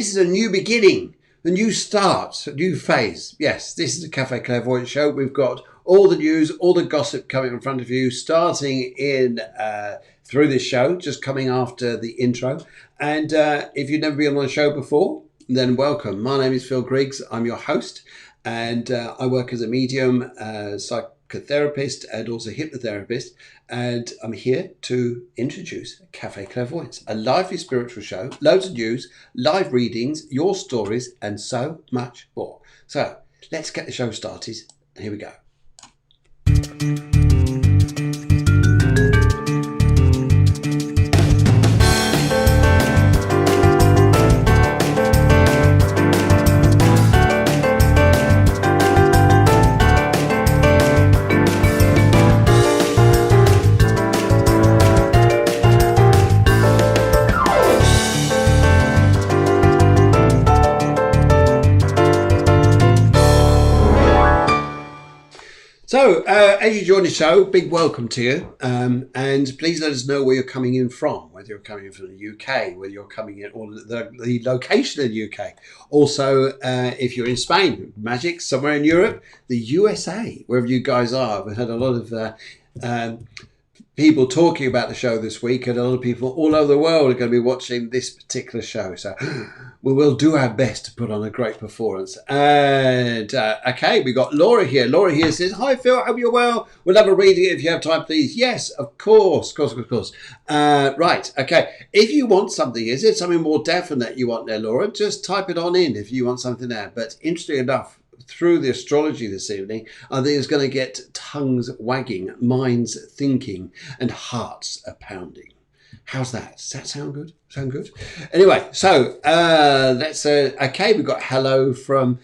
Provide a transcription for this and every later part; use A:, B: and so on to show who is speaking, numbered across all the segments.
A: This is a new beginning, a new start, a new phase. Yes, this is the Cafe Clairvoyance show. We've got all the news, all the gossip coming in front of you, starting in through this show, just coming after the intro. And if you've never been on the show before, then welcome. My name is Phil Griggs. I'm your host, and I work as a medium, psychotherapist, and also hypnotherapist. And I'm here to introduce Cafe Clairvoyance, a lively spiritual show, loads of news, live readings, your stories, and so much more. So let's get the show started. Here we go. So, as you join the show, big welcome to you, and please let us know where you're coming in from, whether you're coming in from the UK, whether you're coming in, or the location in the UK. Also, if you're in Spain, magic, somewhere in Europe, the USA, wherever you guys are. We've had a lot of people talking about the show this week, and a lot of people all over the world are going to be watching this particular show. So we will do our best to put on a great performance. And okay, we got Laura here. Laura here says, "Hi Phil, hope you're well. We'll have a reading if you have time, please." Yes, of course. Right, okay. If you want something, is it something more definite you want there, Laura? Just type it on in if you want something there. But interesting enough, through the astrology this evening, I think it's going to get tongues wagging, minds thinking, and hearts a pounding. How's that? Does that sound good? Sound good? Anyway, so let's. Okay, we've got hello from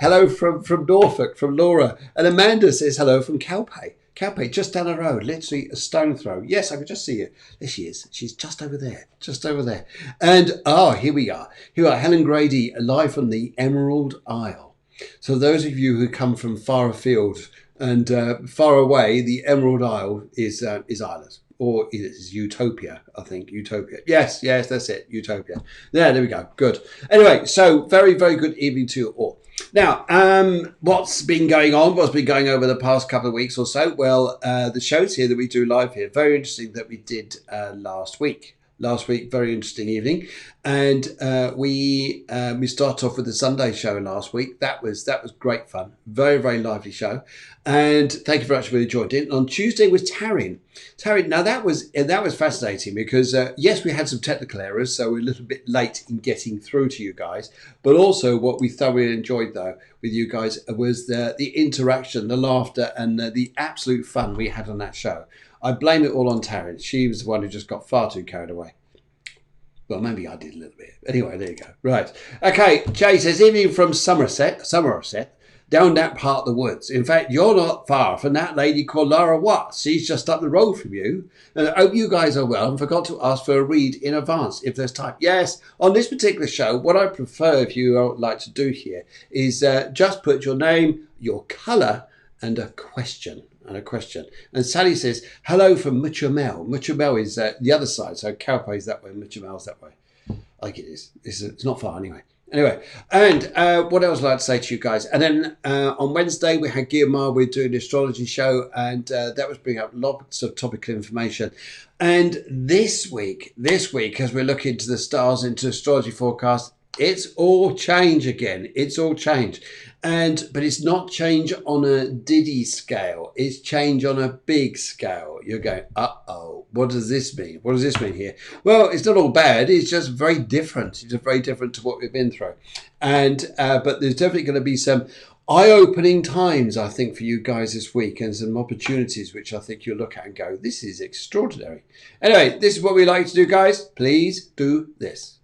A: Norfolk from Laura, and Amanda says hello from Calpe. Calpe, just down the road, literally a stone throw. Yes, I can just see you. There she is. She's just over there. Just over there. And here we are. Here we are. Helen Grady, live from the Emerald Isle. So those of you who come from far afield and far away, the Emerald Isle is Ireland, or it is Utopia, I think. Utopia. Yes, that's it. Utopia. There we go. Good. Anyway, so very, very good evening to you all. Now, what's been going on? What's been going over the past couple of weeks or so? Well, the shows here that we do live here, very interesting that we did last week. Very interesting evening, and we started off with the Sunday show last week. That was great fun, very, very lively show, and thank you very much for joining in. On Tuesday was Taryn. Now that was fascinating because yes, we had some technical errors, so we're a little bit late in getting through to you guys. But also, what we thoroughly enjoyed though with you guys was the interaction, the laughter, and the absolute fun we had on that show. I blame it all on Taryn. She was the one who just got far too carried away. Well, maybe I did a little bit. Anyway, there you go. Right. Okay, Jay says, evening from Somerset, down that part of the woods. In fact, you're not far from that lady called Lara Watts. She's just up the road from you. And I hope you guys are well and forgot to ask for a read in advance if there's time. Yes, on this particular show, what I prefer if you would like to do here is just put your name, your colour, and a question. And Sally says, hello from Muchamel. Muchamel is the other side, so Calpe is that way, Muchamel's that way. I think it is. It's not far anyway. Anyway, and what else I'd like to say to you guys? And then on Wednesday, we had Guillemard. We're doing the astrology show, and that was bringing up lots of topical information. And this week, as we're looking to the stars, into astrology forecast, it's all change again. It's all change. But it's not change on a diddy scale. It's change on a big scale. You're going, uh-oh, what does this mean? What does this mean here? Well, it's not all bad. It's just very different. It's just very different to what we've been through. But there's definitely going to be some eye-opening times, I think, for you guys this week, and some opportunities which I think you'll look at and go, this is extraordinary. Anyway, this is what we like to do, guys. Please do this.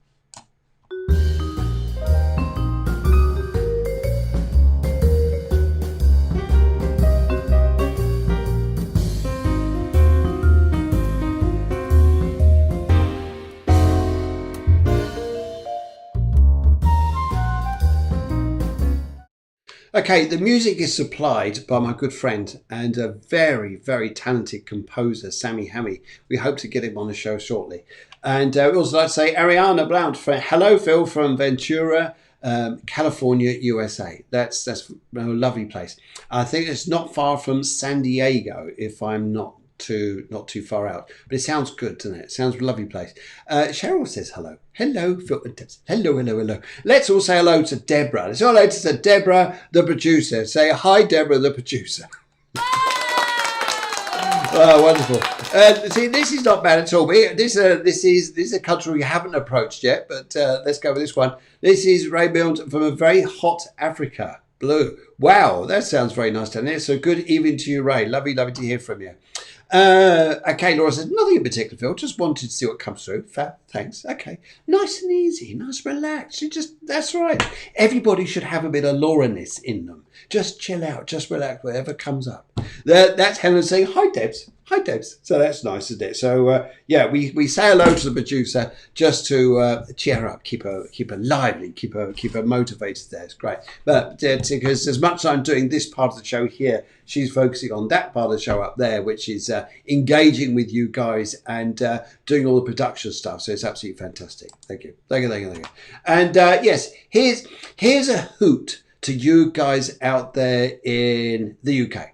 A: Okay, the music is supplied by my good friend and a very, very talented composer, Sammy Hammy. We hope to get him on the show shortly. And we also like to say Ariana Blount for hello, Phil from Ventura, California, USA. That's a lovely place. I think it's not far from San Diego, if I'm not too far out, but it sounds good, doesn't it? It sounds a lovely place. Cheryl says hello. Hello, Phil and Debs. Hello. Let's all say hello to Deborah. Let's all hello to Deborah, the producer. Say hi, Deborah, the producer. Oh, wonderful. See, this is not bad at all. This is a country we haven't approached yet, but let's go with this one. This is Raymond from a very hot Africa. Blue. Wow, that sounds very nice down there. So good evening to you, Ray. Lovely to hear from you. Okay, Laura says, nothing in particular, Phil. Just wanted to see what comes through. Thanks. Okay. Nice and easy. Nice, relaxed. That's right. Everybody should have a bit of Laura-ness in them. Just chill out. Just relax, whatever comes up. That's Helen saying, hi, Debs. Hi, Debs. So that's nice, isn't it? So, we say hello to the producer just to cheer her up, keep her lively, keep her motivated there. It's great. But because as much as I'm doing this part of the show here, she's focusing on that part of the show up there, which is engaging with you guys and doing all the production stuff. So it's absolutely fantastic. Thank you. And yes, here's a hoot to you guys out there in the UK.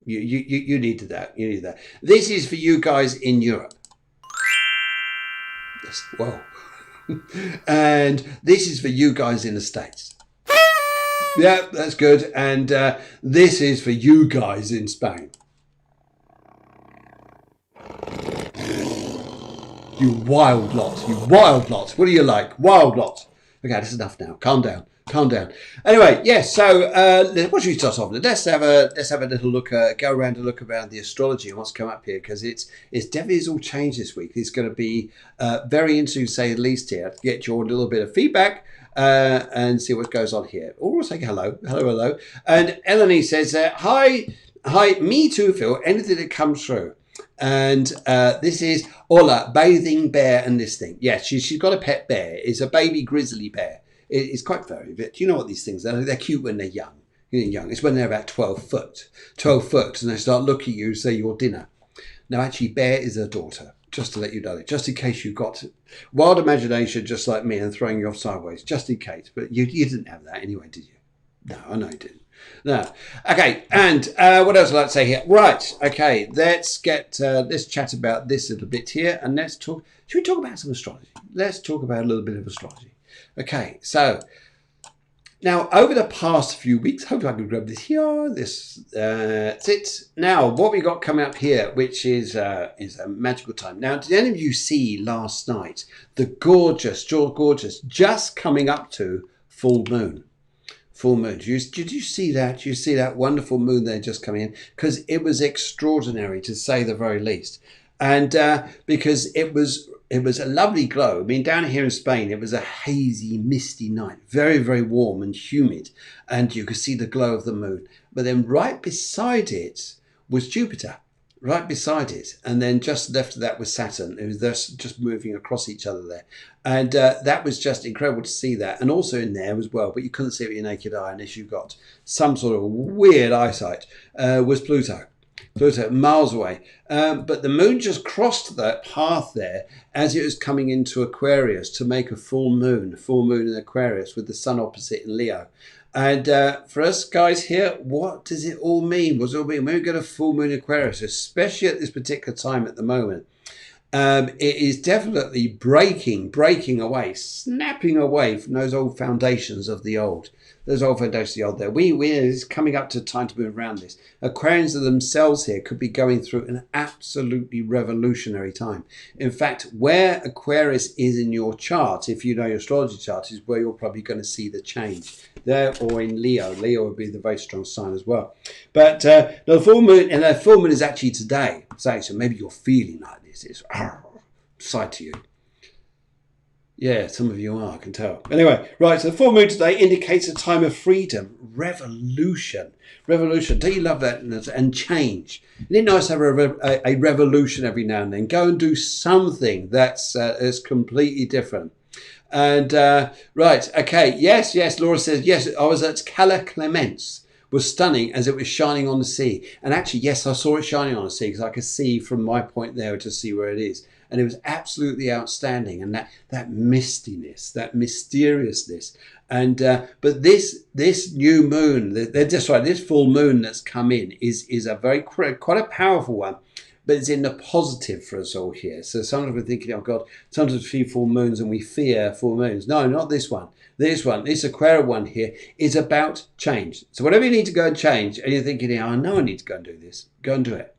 A: You needed that. You needed that. This is for you guys in Europe. Yes, whoa. And this is for you guys in the States. Yeah, that's good. And this is for you guys in Spain. You wild lot. What do you like? Wild lot. Okay, that's enough now. Calm down. Anyway, yes. So what should we start off with? Let's have a little look. Go around and look around the astrology and what's come up here, because it's definitely all changed this week. It's going to be very interesting to say the least here. To get your little bit of feedback and see what goes on here. Or we'll say hello. And Eleni says, hi, me too, Phil. Anything that comes through. And this is Ola, bathing bear and this thing. Yes, she's got a pet bear. It's a baby grizzly bear. It's quite furry, but do you know what these things are? They're cute when they're young. It's when they're about 12 foot, and they start looking at you and say you're dinner. Now, actually, Bear is her daughter, just to let you know it, just in case you've got wild imagination just like me and throwing you off sideways, just in case. But you didn't have that anyway, did you? No, I know you didn't. No. Okay, and what else I'd like to say here? Right, okay, let's chat about this a little bit here, and should we talk about some astrology? Let's talk about a little bit of astrology. Okay, so now over the past few weeks, hopefully I can grab this here. That's it. Now, what we got coming up here, which is a magical time. Now, did any of you see last night the gorgeous, just coming up to full moon? Full moon. Did you see that? Did you see that wonderful moon there just coming in? Because it was extraordinary, to say the very least, and because it was a lovely glow. I mean, down here in Spain, it was a hazy, misty night, very, very warm and humid, and you could see the glow of the moon. But then right beside it was Jupiter, right beside it, and then just left of that was Saturn. It was just moving across each other there, and that was just incredible to see that. And also in there as well, but you couldn't see it with your naked eye unless you got some sort of weird eyesight, was Pluto. Miles away. But the moon just crossed that path there as it was coming into Aquarius to make a full moon in Aquarius with the sun opposite in Leo. And for us guys here, what does it all mean? What does it all mean? When we get a full moon in Aquarius, especially at this particular time at the moment, it is definitely breaking away, snapping away from those old foundations of the old. There's old foundations of the old there. It's coming up to time to move around this. Aquarians themselves here could be going through an absolutely revolutionary time. In fact, where Aquarius is in your chart, if you know your astrology chart, is where you're probably going to see the change. There or in Leo. Leo would be the very strong sign as well. But the full moon, and the full moon is actually today. So maybe you're feeling like this. It's side to you. Yeah, some of you are, I can tell. Anyway, right, so the full moon today indicates a time of freedom, revolution. Don't you love that? And change. Isn't it nice to have a revolution every now and then? Go and do something that's completely different. And right, okay, yes. Laura says yes. I was at Cala Clements. Was stunning as it was shining on the sea. And actually, yes, I saw it shining on the sea because I could see from my point there to see where it is. And it was absolutely outstanding. And that mistiness, that mysteriousness. And but this new moon, this full moon that's come in is a very quite a powerful one. But it's in the positive for us all here. So sometimes we're thinking, oh God, sometimes we see full moons and we fear full moons. No, not this one. This Aquarian one here is about change. So whatever you need to go and change, and you're thinking, yeah, I know I need to go and do this, go and do it.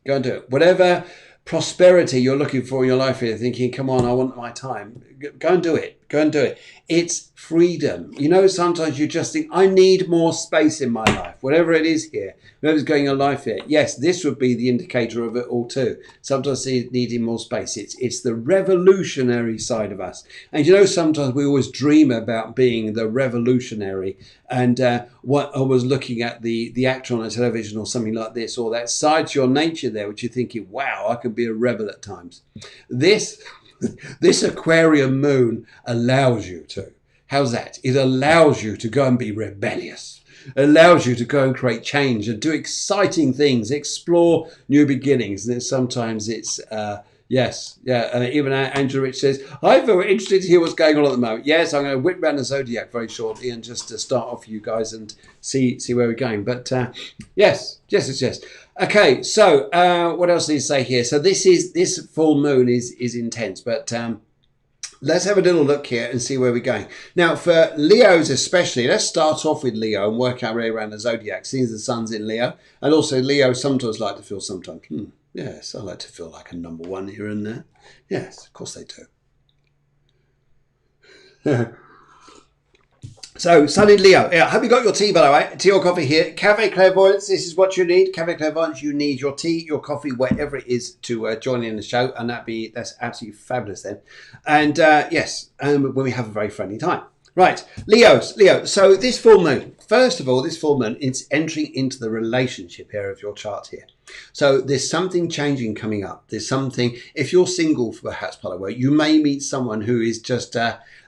A: Go and do it. Whatever prosperity you're looking for in your life, you're thinking, come on, I want my time. Go and do it. Go and do it. It's freedom. You know, sometimes you just think, I need more space in my life. Whatever it is here, whatever's going on in life here. Yes, this would be the indicator of it all too. Sometimes needing more space. It's the revolutionary side of us. And you know, sometimes we always dream about being the revolutionary. And what I was looking at the actor on a television or something like this, or that side to your nature there, which you're thinking, wow, I could be a rebel at times. This Aquarian moon allows you to. How's that? It allows you to go and be rebellious. It allows you to go and create change and do exciting things, explore new beginnings. And sometimes it's, yes, yeah. Even Angela Rich says, I'm very interested to hear what's going on at the moment. Yes, I'm going to whip around the zodiac very shortly and just to start off you guys and see where we're going. But yes. Okay, so what else do you say here? So this full moon is intense, but let's have a little look here and see where we're going. Now, for Leos especially, let's start off with Leo and work our way around the zodiac, since the sun's in Leo. And also Leo sometimes like to feel yes, I like to feel like a number one here and there. Yes, of course they do. So, Sun in Leo. Yeah, I hope you got your tea, by the way. Tea or coffee here. Cafe Clairvoyance, this is what you need. Cafe Clairvoyance, you need your tea, your coffee, whatever it is to join in the show. And that's absolutely fabulous then. And yes, when we have a very friendly time. Right, Leo. So this full moon, first of all, this full moon, it's entering into the relationship area of your chart here. So there's something changing coming up. There's something, if you're single, perhaps, by the way, you may meet someone who is just,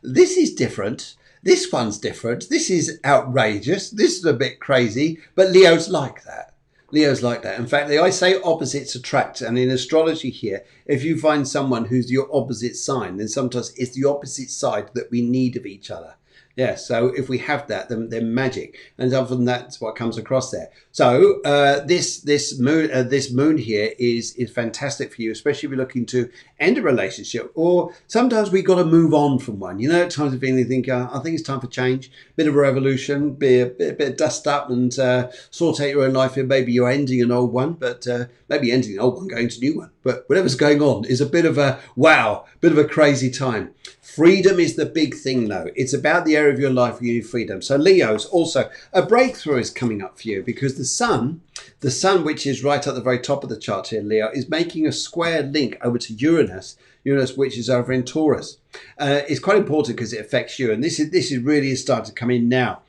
A: this is different. This one's different. This is outrageous. This is a bit crazy. But Leo's like that. In fact, I say opposites attract. And in astrology here, if you find someone who's your opposite sign, then sometimes it's the opposite side that we need of each other. Yeah, so if we have that, then they're magic, and often that's what comes across there. So this moon here is fantastic for you, especially if you're looking to end a relationship, or sometimes we got to move on from one. You know, at times of feeling, you think, I think it's time for change, bit of a revolution, be a bit of dust up and sort out your own life here. Maybe you're ending an old one, but maybe ending an old one, going to a new one. But whatever's going on is a bit of a wow, bit of a crazy time. Freedom is the big thing, though. It's about the area of your life where you need freedom. So Leo's also, a breakthrough is coming up for you because the sun, which is right at the very top of the chart here, Leo, is making a square link over to Uranus, which is over in Taurus. It's quite important because it affects you. And this is really starting to come in now.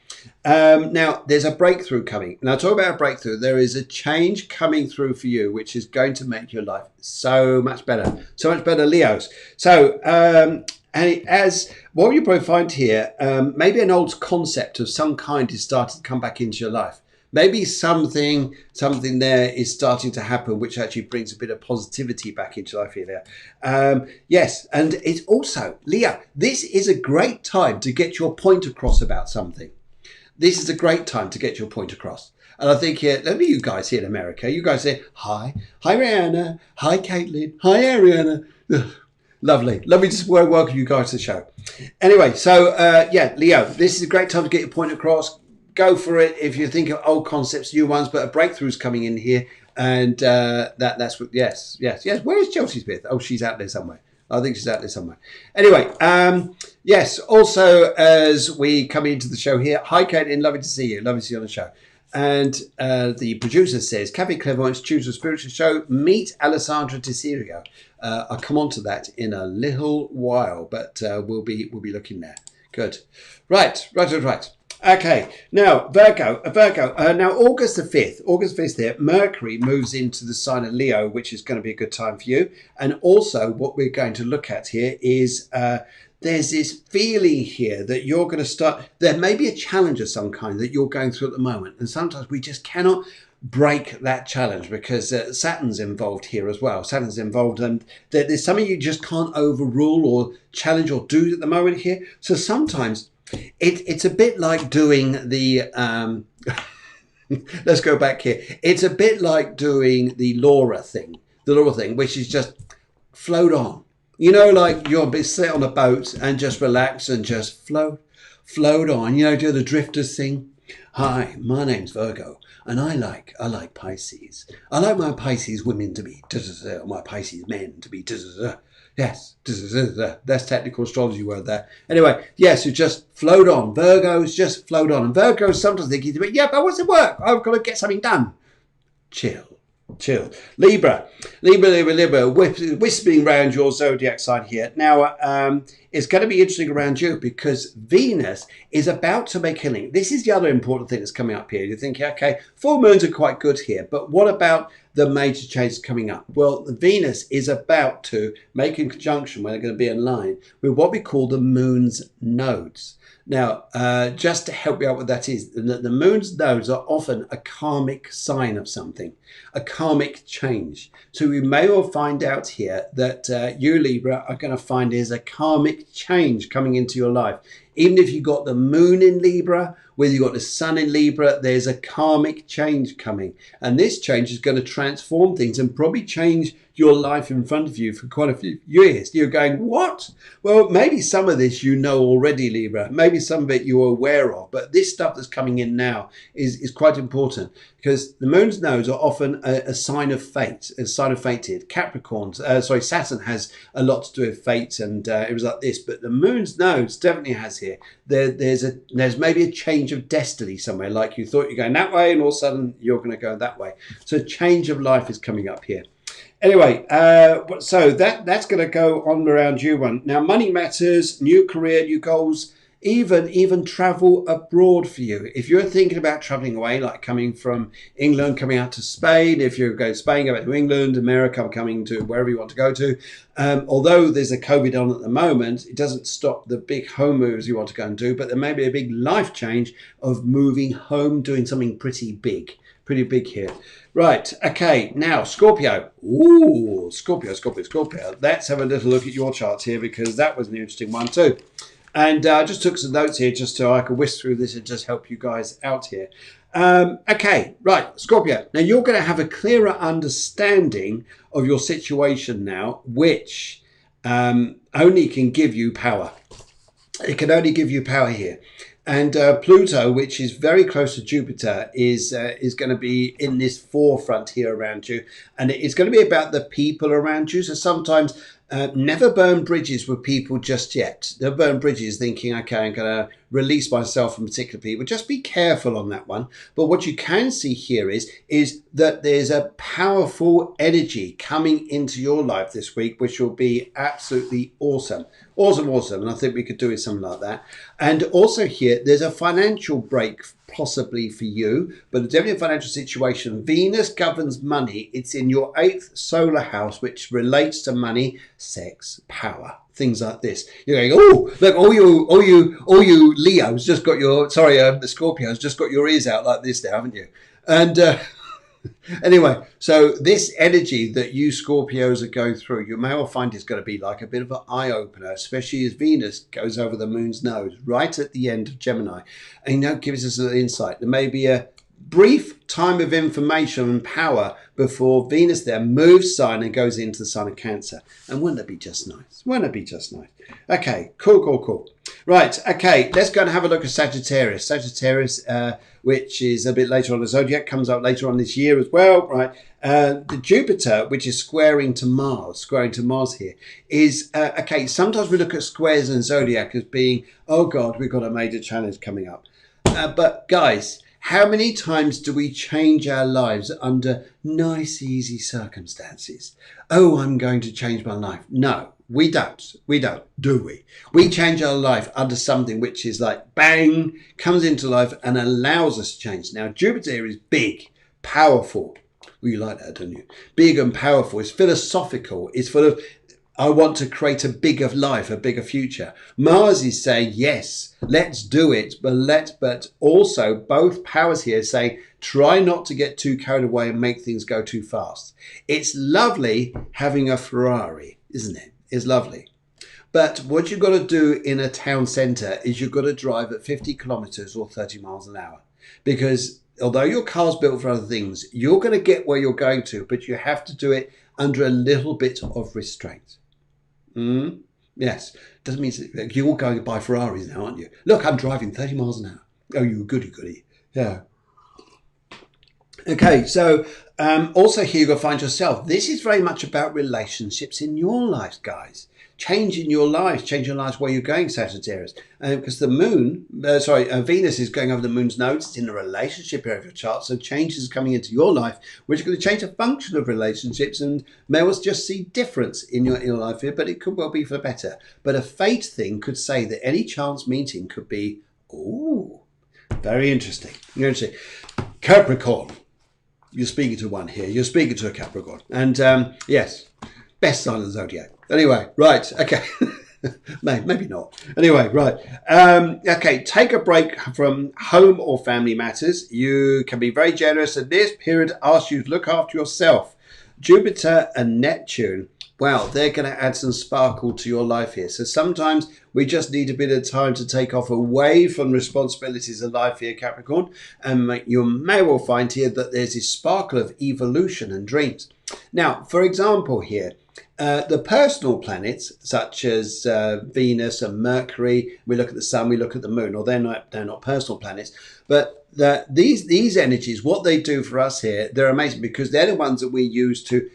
A: Now, there's a breakthrough coming. Now, talk about a breakthrough. There is a change coming through for you, which is going to make your life so much better. So much better, Leos. So, and as what you probably find here, maybe an old concept of some kind is starting to come back into your life. Maybe something there is starting to happen, which actually brings a bit of positivity back into life here. Yes, and it's also, Leo, this is a great time to get your point across about something. This is a great time to get your point across. And I think here, let me you guys here in America, you guys say, hi Rihanna, hi Caitlin, hi Ariana. Lovely to welcome you guys to the show. Anyway, so yeah, Leo, this is a great time to get your point across. Go for it if you think of old concepts, new ones, but a breakthrough's coming in here. And that's what, yes. Where is Chelsea Smith? Oh, she's out there somewhere. I think she's out there somewhere. Anyway, yes, also as we come into the show here, hi Caitlin, lovely to see you. Lovely to see you on the show. And the producer says, Cafe Clairvoyance choose a spiritual show, meet Alessandra Tessirio. I'll come on to that in a little while, but we'll be looking there. Good. Right. Okay, now Virgo. Now August the 5th there, Mercury moves into the sign of Leo, which is going to be a good time for you. And also what we're going to look at here is there's this feeling here that you're going to start, there may be a challenge of some kind that you're going through at the moment. And sometimes we just cannot break that challenge because Saturn's involved here as well. Saturn's involved, and there's something you just can't overrule or challenge or do at the moment here. So sometimes it's a bit like doing the, let's go back here. It's a bit like doing the Laura thing, which is just float on. You know, like you'll be sit on a boat and just relax and just float on. You know, do the drifters thing. Hi, my name's Virgo, and I like Pisces. I like my Pisces women to be or my Pisces men to be yes, that's technical astrology word there. Anyway, yes, you just float on. Virgos just float on, and Virgos sometimes think, yeah, but what's the work? I've got to get something done. Chill. Libra, whispering around your zodiac sign here. Now, it's going to be interesting around you because Venus is about to make a link. This is the other important thing that's coming up here. You're thinking, okay, full moons are quite good here, but what about the major changes coming up? Well, Venus is about to make a conjunction where they're going to be in line with what we call the moon's nodes. Now, just to help you out what that is, the moon's nodes are often a karmic sign of something, a karmic change. So we may well find out here that you, Libra, are going to find there's a karmic change coming into your life. Even if you got the moon in Libra, whether you got the sun in Libra, there's a karmic change coming. And this change is going to transform things and probably change your life in front of you for quite a few years. You're going, what? Well, maybe some of this you know already, Libra. Maybe some of it you're aware of. But this stuff that's coming in now is quite important because the moon's nodes are often a sign of fate, a sign of fated. Saturn has a lot to do with fate, and it was like this. But the moon's nodes definitely has here. There's maybe a change of destiny somewhere, like you thought you're going that way, and all of a sudden you're going to go that way. So change of life is coming up here. Anyway, so that's going to go on around you one. Now, money matters, new career, new goals, even travel abroad for you. If you're thinking about traveling away, like coming from England, coming out to Spain, if you're going to Spain, go back to England, America, coming to wherever you want to go to. Although there's a COVID on at the moment, it doesn't stop the big home moves you want to go and do, but there may be a big life change of moving home, doing something pretty big here. Right, okay, now Scorpio. Ooh, Scorpio. Let's have a little look at your charts here because that was an interesting one too. And I just took some notes here just so I could whisk through this and just help you guys out here. Okay, right, Scorpio. Now you're going to have a clearer understanding of your situation now, which only can give you power. It can only give you power here. And Pluto, which is very close to Jupiter, is going to be in this forefront here around you. And it's going to be about the people around you. So sometimes never burn bridges with people just yet. Never burn bridges thinking, okay, I'm going to release myself from particular people. Just be careful on that one. But what you can see here is that there's a powerful energy coming into your life this week, which will be absolutely awesome. Awesome. And I think we could do with something like that. And also here, there's a financial break possibly for you, but definitely a financial situation. Venus governs money. It's in your 8th solar house, which relates to money, sex, power, things like this. You're going, oh, look, all you Leos just got your, the Scorpios just got your ears out like this now, haven't you? And anyway, so this energy that you Scorpios are going through, you may well find is going to be like a bit of an eye-opener, especially as Venus goes over the moon's nose right at the end of Gemini. And gives us an insight. There may be a brief time of information and power before Venus there moves sign and goes into the sign of Cancer. And wouldn't that be just nice? Okay, cool. Right, okay, let's go and have a look at Sagittarius. Which is a bit later on the zodiac, comes up later on this year as well, right? The Jupiter, which is squaring to Mars here, is, okay, sometimes we look at squares and zodiac as being, oh God, we've got a major challenge coming up. But guys, how many times do we change our lives under nice, easy circumstances? Oh, I'm going to change my life. No, we don't, do we? We change our life under something which is like bang, comes into life and allows us to change. Now, Jupiter is big, powerful. Well, you like that, don't you? Big and powerful. It's philosophical. It's full of I want to create a bigger life, a bigger future. Mars is saying, yes, let's do it. But also both powers here saying, try not to get too carried away and make things go too fast. It's lovely having a Ferrari, isn't it? It's lovely. But what you've got to do in a town centre is you've got to drive at 50 kilometres or 30 miles an hour. Because although your car's built for other things, you're going to get where you're going to, but you have to do it under a little bit of restraint. Yes, doesn't mean you're all going to buy Ferraris now, aren't you? Look, I'm driving 30 miles an hour. Oh, you goody. Yeah. Okay, so also here you've got to find yourself. This is very much about relationships in your lives, guys. Changing your lives where you're going, Sagittarius. Because the moon, Venus is going over the moon's nodes. It's in the relationship area of your chart. So changes are coming into your life, which are going to change the function of relationships and may well just see difference in your life here, but it could well be for the better. But a fate thing could say that any chance meeting could be, ooh, very interesting. Capricorn. You're speaking to one here. You're speaking to a Capricorn. And yes, best sign of the zodiac. Anyway, right. Okay. Maybe not. Anyway, right. Okay. Take a break from home or family matters. You can be very generous. And this period asks you to look after yourself. Jupiter and Neptune. Wow, they're going to add some sparkle to your life here. So sometimes we just need a bit of time to take off away from responsibilities of life here, Capricorn. And you may well find here that there's this sparkle of evolution and dreams. Now, for example here, the personal planets such as Venus and Mercury, we look at the sun, we look at the moon, or they're not personal planets, but these energies, what they do for us here, they're amazing because they're the ones that we use to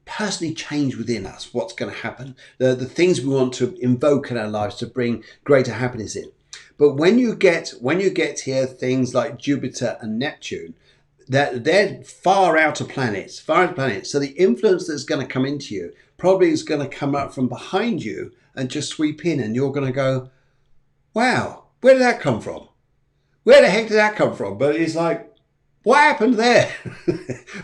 A: personally change within us what's going to happen, the things we want to invoke in our lives to bring greater happiness in. But when you get here things like Jupiter and Neptune, they're far outer planets. So the influence that's going to come into you probably is going to come up from behind you and just sweep in, and you're going to go, wow, where did that come from? Where the heck did that come from? But it's like, what happened there?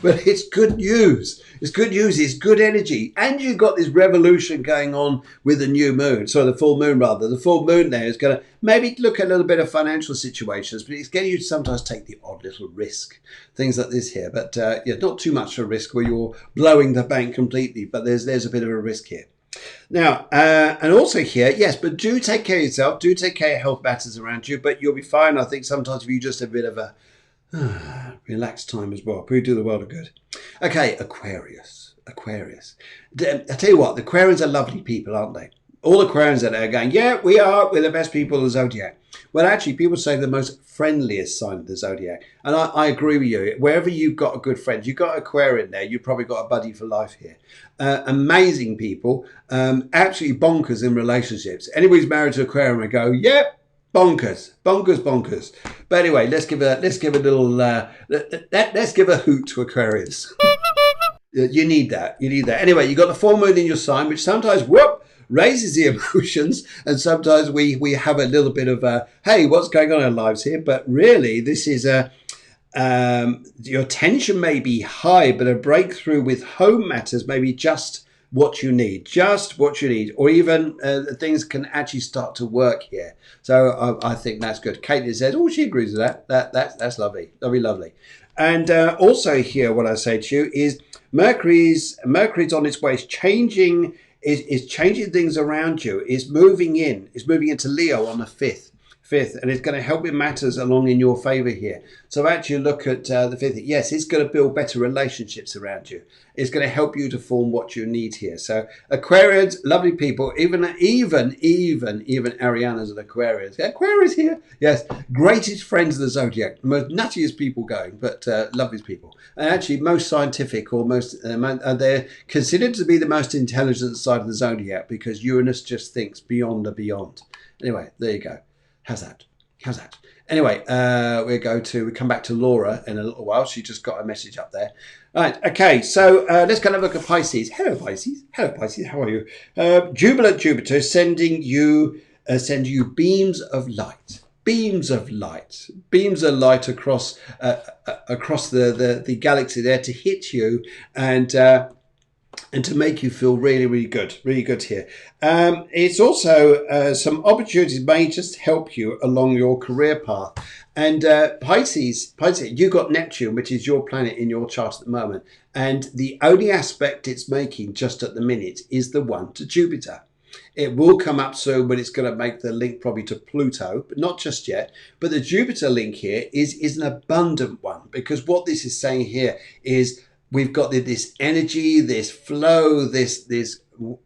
A: But it's good news. It's good news. It's good energy. And you've got this revolution going on with the new moon. So the full moon, rather. The full moon there is going to maybe look at a little bit of financial situations, but it's getting you to sometimes take the odd little risk. Things like this here. But yeah, not too much of a risk where you're blowing the bank completely. But there's a bit of a risk here. Now, and also here, yes, but do take care of yourself. Do take care of health matters around you. But you'll be fine. I think sometimes if you just have a bit of a relaxed time as well. Probably do the world of good. Okay, Aquarius. I tell you what, the Aquarians are lovely people, aren't they? All Aquarians are there going, yeah, we're the best people of the zodiac. Well, actually, people say the most friendliest sign of the zodiac. And I agree with you. Wherever you've got a good friend, you've got an Aquarian there, you've probably got a buddy for life here. Amazing people, absolutely bonkers in relationships. Anybody's married to Aquarian would go, yep. Bonkers. But anyway, let's give a little let's give a hoot to Aquarius. You need that. Anyway, you got the full moon in your sign, which sometimes raises the emotions, and sometimes we have a little bit of hey, what's going on in our lives here? But really, this is your tension may be high, but a breakthrough with home matters may be just what you need, or even things can actually start to work here. So I think that's good. Caitlin says, oh, she agrees with that. That's lovely. And also here, what I say to you is Mercury's on its way. It's changing things around you. It's moving into Leo on the 5th, and it's going to help with matters along in your favor here. So actually look at the 5th. Yes, it's going to build better relationships around you. It's going to help you to form what you need here. So Aquarians, lovely people, even Ariana's an Aquarius. Aquarius here, yes, greatest friends of the zodiac, most nuttiest people going, but loveliest people. And actually most scientific, or most, they're considered to be the most intelligent side of the zodiac because Uranus just thinks beyond the beyond. Anyway, there you go. How's that? Anyway, we come back to Laura in a little while. She just got a message up there. Right, okay, so let's go and have a look at Pisces. Hello, Pisces. How are you? Jubilant Jupiter sending you beams of light. Beams of light across the galaxy there to hit you and and to make you feel really, really good here. It's also some opportunities may just help you along your career path. And Pisces, you've got Neptune, which is your planet in your chart at the moment. And the only aspect it's making just at the minute is the one to Jupiter. It will come up soon, but it's going to make the link probably to Pluto, but not just yet. But the Jupiter link here is an abundant one, because what this is saying here is we've got this energy, this flow, this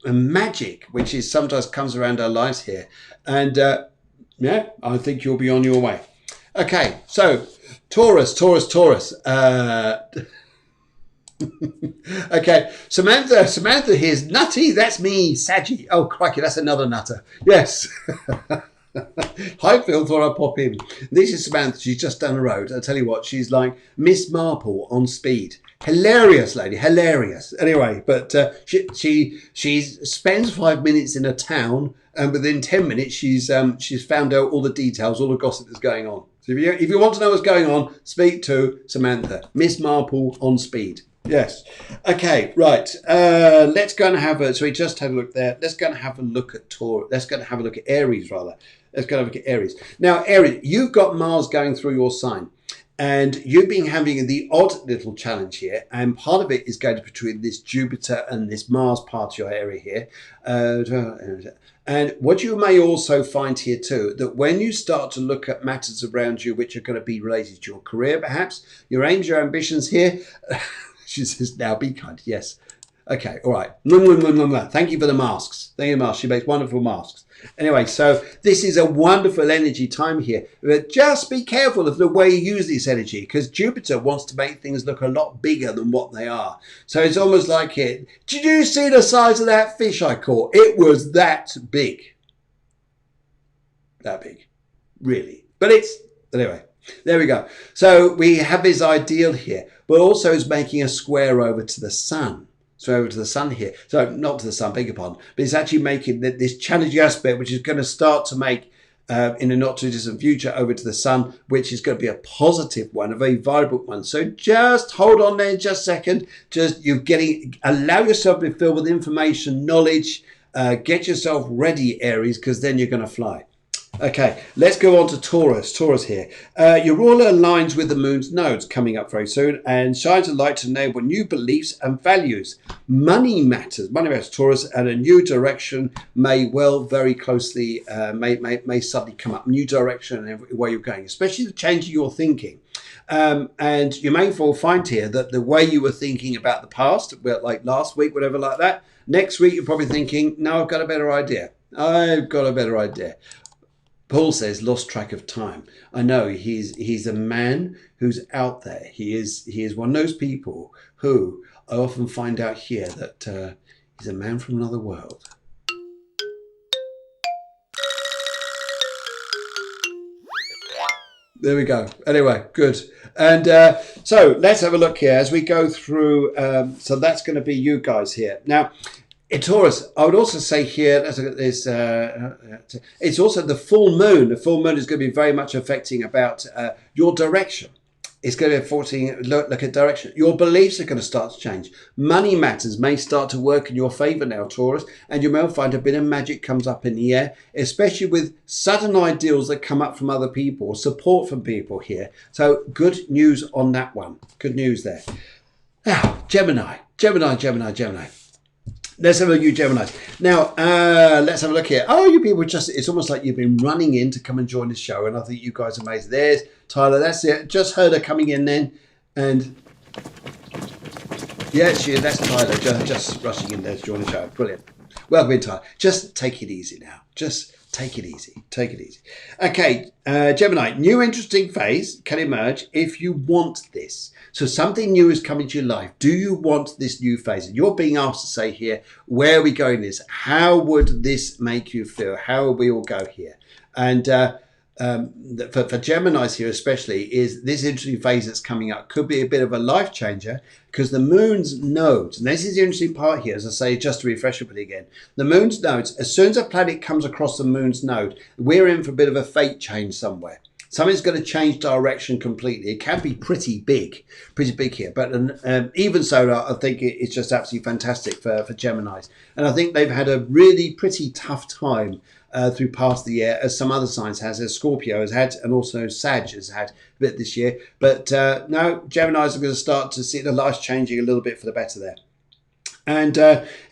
A: magic, which is sometimes comes around our lives here. And yeah, I think you'll be on your way. Okay, so Taurus. Okay, Samantha here's nutty. That's me, Saggy. Oh, crikey, that's another nutter. Yes. Hi, Phil. Thought I'd pop in. This is Samantha. She's just down the road. I'll tell you what, she's like Miss Marple on speed. Hilarious lady, hilarious. Anyway, but she spends 5 minutes in a town, and within 10 minutes she's found out all the details, all the gossip that's going on. So if you want to know what's going on, speak to Samantha, Miss Marple on speed. Yes. Okay. Right. Let's go and have a. So we just had a look there. Let's go and have a look at Taurus. Let's go and have a look at Aries rather. Let's go and have a look at Aries. Now, Aries, you've got Mars going through your sign, and you've been having the odd little challenge here, and part of it is going to be between this Jupiter and this Mars part of your area here. And what you may also find here too, that when you start to look at matters around you which are going to be related to your career, perhaps your aims, your ambitions here. She says, now be kind. Yes. Okay. All right. Thank you for the masks. Thank you, masks. She makes wonderful masks. Anyway, so this is a wonderful energy time here. But just be careful of the way you use this energy, because Jupiter wants to make things look a lot bigger than what they are. So it's almost like it. Did you see the size of that fish I caught? It was that big. That big. Really. But it's, anyway. There we go. So we have this ideal here, but also is making a square over to the sun. So over to the sun here. So not to the sun, beg your pardon, but it's actually making this challenging aspect, which is going to start to make in a not too distant future over to the sun, which is going to be a positive one, a very vibrant one. So just hold on there just a second. Just allow yourself to be filled with information, knowledge. Get yourself ready, Aries, because then you're going to fly. Okay, let's go on to Taurus. Taurus here. Your ruler aligns with the moon's nodes coming up very soon and shines a light to enable new beliefs and values. Money matters, Taurus, and a new direction may well very closely, may suddenly come up. New direction and where you're going, especially the change in your thinking. And you may find here that the way you were thinking about the past, like last week, whatever like that, next week you're probably thinking, no, I've got a better idea. Paul says, lost track of time. I know he's a man who's out there. He is one of those people who I often find out here that he's a man from another world. There we go. Anyway, good. And so let's have a look here as we go through. So that's going to be you guys here. Now, in Taurus, I would also say here, let's look at this, it's also the full moon. The full moon is going to be very much affecting about your direction. It's going to be affecting, look at direction. Your beliefs are going to start to change. Money matters may start to work in your favor now, Taurus, and you may find a bit of magic comes up in the air, especially with sudden ideals that come up from other people, support from people here. So good news on that one. Good news there. Now, Gemini. Let's have a look at you, Gemini. Now, let's have a look here. Oh, you people it's almost like you've been running in to come and join the show. And I think you guys are amazing. There's Tyler. That's it. Just heard her coming in then. And yeah, that's Tyler. Just rushing in there to join the show. Brilliant. Welcome in, Tyler. Just take it easy now. Just take it easy. Take it easy. Okay, Gemini. New interesting phase can emerge if you want this. So something new is coming to your life. Do you want this new phase? And you're being asked to say here, where are we going this? How would this make you feel? How will we all go here? And for Geminis here especially, is this interesting phase that's coming up could be a bit of a life changer, because the moon's nodes, and this is the interesting part here, as I say, just to refresh everybody again, the moon's nodes, as soon as a planet comes across the moon's node, we're in for a bit of a fate change somewhere. Something's going to change direction completely. It can be pretty big here. But even so, I think it's just absolutely fantastic for Geminis. And I think they've had a really pretty tough time through past of the year, as some other signs has, as Scorpio has had, and also Sag has had a bit this year. But no, Geminis are going to start to see the lives changing a little bit for the better there. And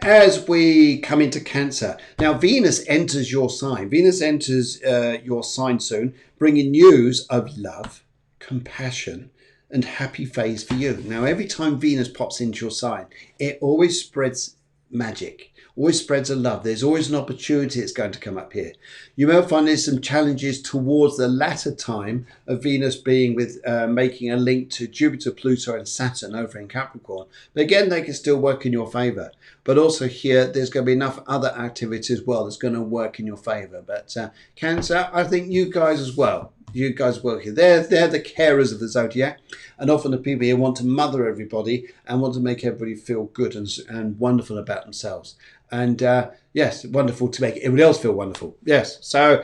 A: as we come into Cancer, now Venus enters your sign. Venus enters your sign soon, bringing news of love, compassion, and happy phase for you. Now, every time Venus pops into your sign, it always spreads magic. Always spreads a love. There's always an opportunity that's going to come up here. You may find there's some challenges towards the latter time of Venus being with making a link to Jupiter, Pluto and Saturn over in Capricorn. But again, they can still work in your favour. But also here, there's going to be enough other activity as well that's going to work in your favour. But Cancer, I think you guys as well. You guys work here. They're the carers of the zodiac, and often the people here want to mother everybody and want to make everybody feel good and wonderful about themselves. And yes, wonderful to make everybody else feel wonderful. Yes. So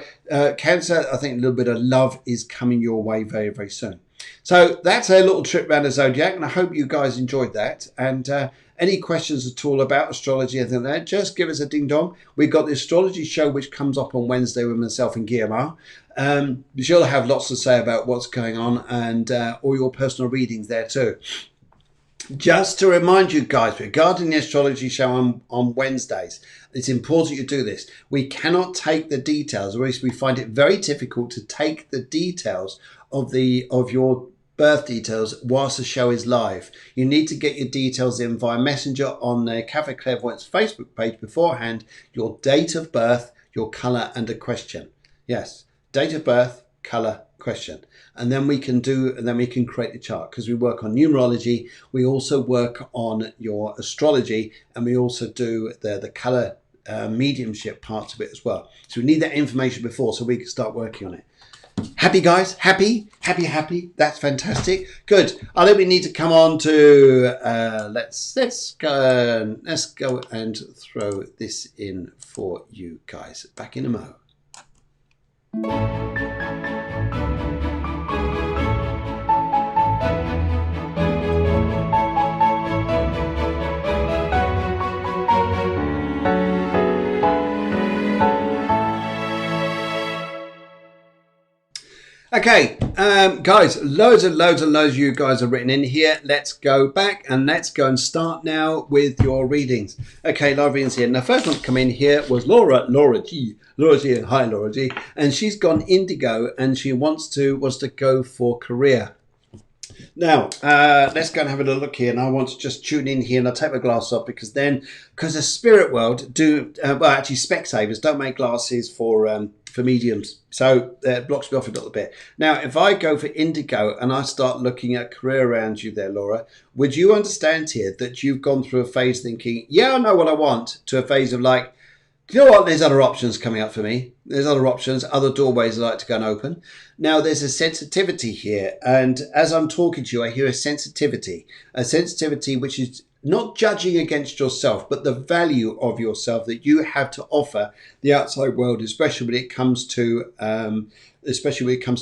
A: Cancer, I think a little bit of love is coming your way very, very soon. So that's a little trip around the zodiac, and I hope you guys enjoyed that. And any questions at all about astrology, anything like that, just give us a ding dong. We've got the astrology show which comes up on Wednesday with myself and Guillermo. She'll have lots to say about what's going on, and all your personal readings there too. Just to remind you guys, regarding the astrology show on Wednesdays, it's important you do this. We cannot take the details, or at least we find it very difficult to take the details of your birth details whilst the show is live. You need to get your details in via Messenger on the Cafe Clairvoyance Facebook page beforehand, your date of birth, your colour and a question. Yes, date of birth, colour, question. And then we can create the chart, because we work on numerology, we also work on your astrology, and we also do the colour mediumship parts of it as well. So we need that information before so we can start working on it. Happy guys? Happy? That's fantastic. Good. I think we need to come on to let's go and throw this in for you guys. Back in a mo. Okay, guys, loads of you guys are written in here. Let's go back and let's go and start now with your readings. Okay, Laura V's here. Now, first one to come in here was Laura G. Hi, Laura G. And she's gone indigo, and she wants to go for career. Now, let's go and have a little look here, and I want to just tune in here, and I'll take my glass off, because the spirit world Specsavers don't make glasses for mediums, so it blocks me off a little bit. Now, if I go for indigo and I start looking at career around you there, Laura, would you understand here that you've gone through a phase thinking, yeah, I know what I want, to a phase of like, do you know what? There's other options coming up for me. There's other options, other doorways I like to go and open. Now, there's a sensitivity here. And as I'm talking to you, I hear a sensitivity which is not judging against yourself, but the value of yourself that you have to offer the outside world, especially when it comes to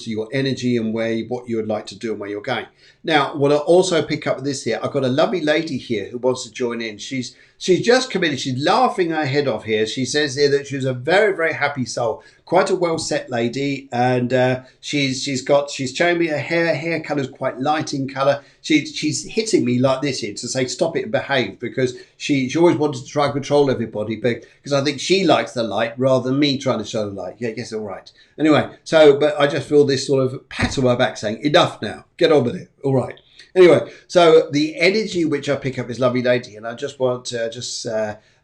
A: your energy and what you would like to do and where you're going. Now, what I also pick up with this here, I've got a lovely lady here who wants to join in. She's just committed. She's laughing her head off here. She says here that she's a very, very happy soul, quite a well-set lady, and she's showing me her hair colour is quite light in colour. She's hitting me like this here to say stop it and behave, because she always wanted to try and control everybody, because I think she likes the light rather than me trying to show the light. Yeah, yes, all right. Anyway, but I just feel this sort of pat on my back saying, enough now, get on with it. All right. Anyway, so the energy which I pick up is lovely lady, and I just want to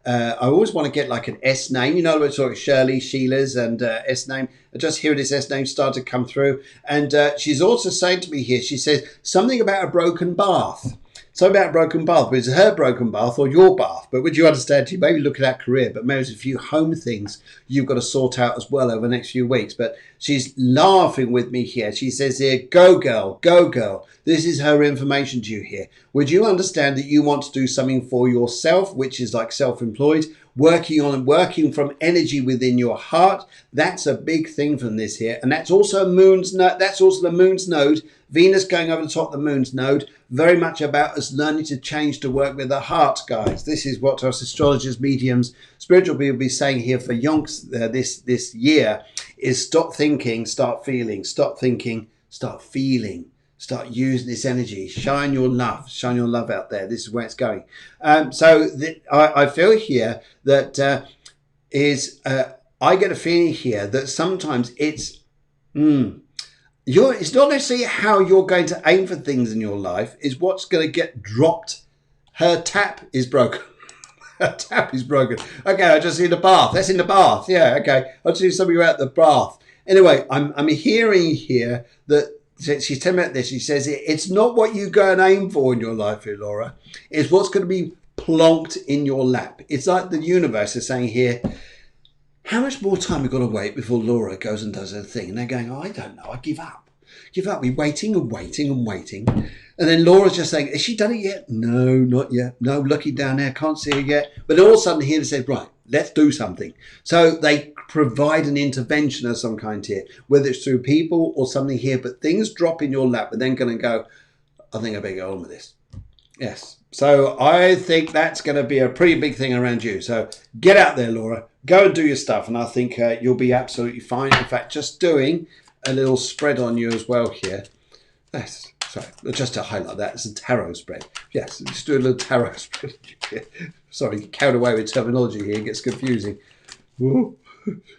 A: I always want to get like an S name, you know, we're talking Shirley, Sheila's and S name. I just hear this S name start to come through. And she's also saying to me here, she says something about a broken bath. Something about a broken bath, but it's her broken bath or your bath. But would you understand, you may be looking at career, but maybe there's a few home things you've got to sort out as well over the next few weeks. But she's laughing with me here. She says here, go girl, go girl. This is her information to you here. Would you understand that you want to do something for yourself, which is like self-employed, working from energy within your heart. That's a big thing from this here. And that's also moon's node. That's also the moon's node. Venus going over the top of the moon's node. Very much about us learning to change to work with the heart, guys. This is what us astrologers, mediums, spiritual people be saying here for yonks this year is stop thinking, start feeling, stop thinking, start feeling. Start using this energy. Shine your love out there. This is where it's going. I feel here that I get a feeling here that sometimes it's it's not necessarily how you're going to aim for things in your life. Is what's going to get dropped. Her tap is broken. Her tap is broken. Okay, I just see the bath. That's in the bath. Yeah. Okay, I just see something about the bath. Anyway, I'm hearing here that. She's telling me about this. She says it's not what you go and aim for in your life here, Laura. It's what's going to be plonked in your lap. It's like the universe is saying here, how much more time we've got to wait before Laura goes and does her thing? And they're going, oh, I don't know. I give up. We're waiting and waiting and waiting. And then Laura's just saying, has she done it yet? No, not yet. No, looking down there. Can't see her yet. But all of a sudden here they said, right, let's do something. So they provide an intervention of some kind here, whether it's through people or something here, but things drop in your lap, but then going to go, I think I better go on with this. Yes. So I think that's going to be a pretty big thing around you. So get out there, Laura, go and do your stuff. And I think you'll be absolutely fine. In fact, just doing a little spread on you as well here. That's sorry, just to highlight that, it's a tarot spread. Yes, just do a little tarot spread. Sorry, carried away with terminology here, it gets confusing. Woo.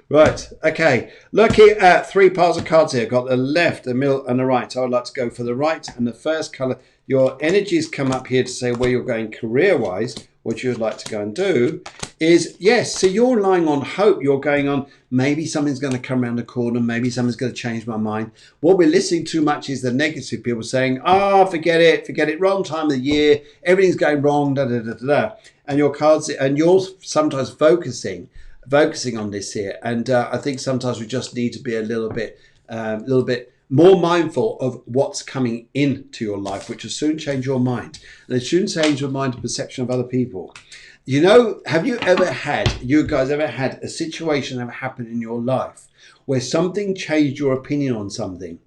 A: Right, okay. Looking at 3 piles of cards here. Got the left, the middle, and the right. I would like to go for the right and the first colour. Your energies come up here to say where you're going career-wise. What you would like to go and do is, yes, so you're relying on hope. You're going on, maybe something's going to come around the corner. Maybe something's going to change my mind. What we're listening to much is the negative people saying, forget it, wrong time of the year. Everything's going wrong, da-da-da-da-da. And your cards, and you're sometimes focusing on this here, and I think sometimes we just need to be a little bit more mindful of what's coming into your life, which will soon change your mind, and it soon change your mind and perception of other people. You know, have you guys ever had a situation that happened in your life where something changed your opinion on something,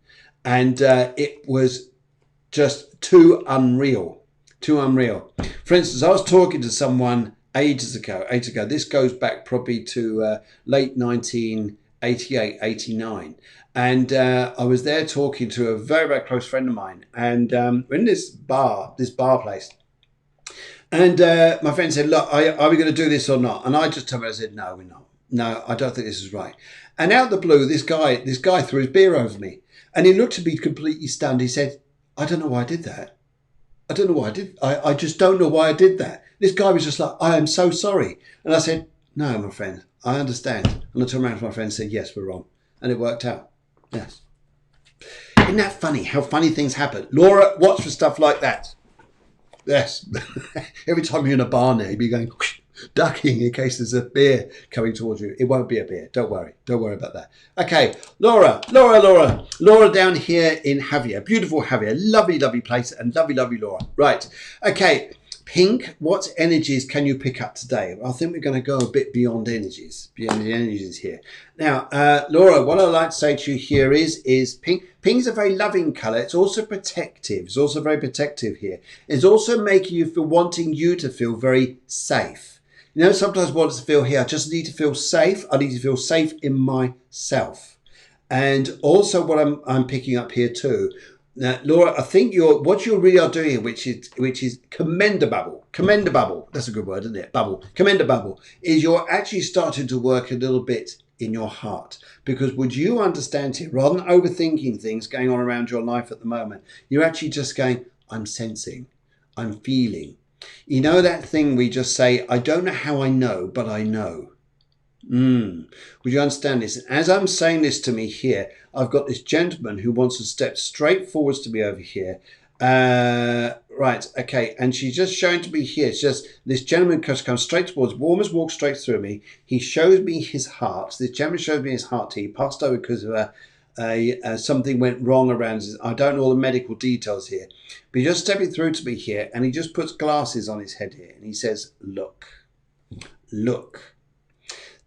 A: and it was just too unreal? For instance, I was talking to someone ages ago. This goes back probably to late 1988, 89. And I was there talking to a very, very close friend of mine. And we're in this bar place. And my friend said, look, are we going to do this or not? And I just told him, I said, no, we're not. No, I don't think this is right. And out of the blue, this guy threw his beer over me. And he looked at me completely stunned. He said, I don't know why I did that. I don't know why I did. I just don't know why I did that. This guy was just like, I am so sorry. And I said, no, my friend, I understand. And I turned around to my friend and said, yes, we're wrong. And it worked out. Yes. Isn't that funny how funny things happen? Laura, watch for stuff like that. Yes. Every time you're in a bar now, you'll be going, whoosh, ducking in case there's a beer coming towards you. It won't be a beer. Don't worry. Don't worry about that. Okay. Laura down here in Javier. Beautiful Javier. Lovely, lovely place. And lovely, lovely Laura. Right. Okay. Pink, what energies can you pick up today? I think we're going to go a bit beyond energies here. Now, Laura, what I'd like to say to you here is pink. Pink is a very loving colour. It's also protective. It's also very protective here. It's also making you feel, wanting you to feel very safe. You know, sometimes what does it feel here? I just need to feel safe. I need to feel safe in myself. And also what I'm picking up here too, now, Laura, I think what you really are doing here, which is commendable. That's a good word, isn't it? Commendable is you're actually starting to work a little bit in your heart, because would you understand here, rather than overthinking things going on around your life at the moment, you're actually just going, I'm sensing, I'm feeling. You know that thing we just say, I don't know how I know, but I know. Would you understand this? As I'm saying this to me here, I've got this gentleman who wants to step straight forwards to me over here. Right, okay, and she's just showing to me here. It's just this gentleman comes straight towards, almost walks straight through me. He shows me his heart. This gentleman shows me his heart. He passed over because of something went wrong around his, I don't know all the medical details here, but he's just stepping through to me here, and he just puts glasses on his head here, and he says, look. look.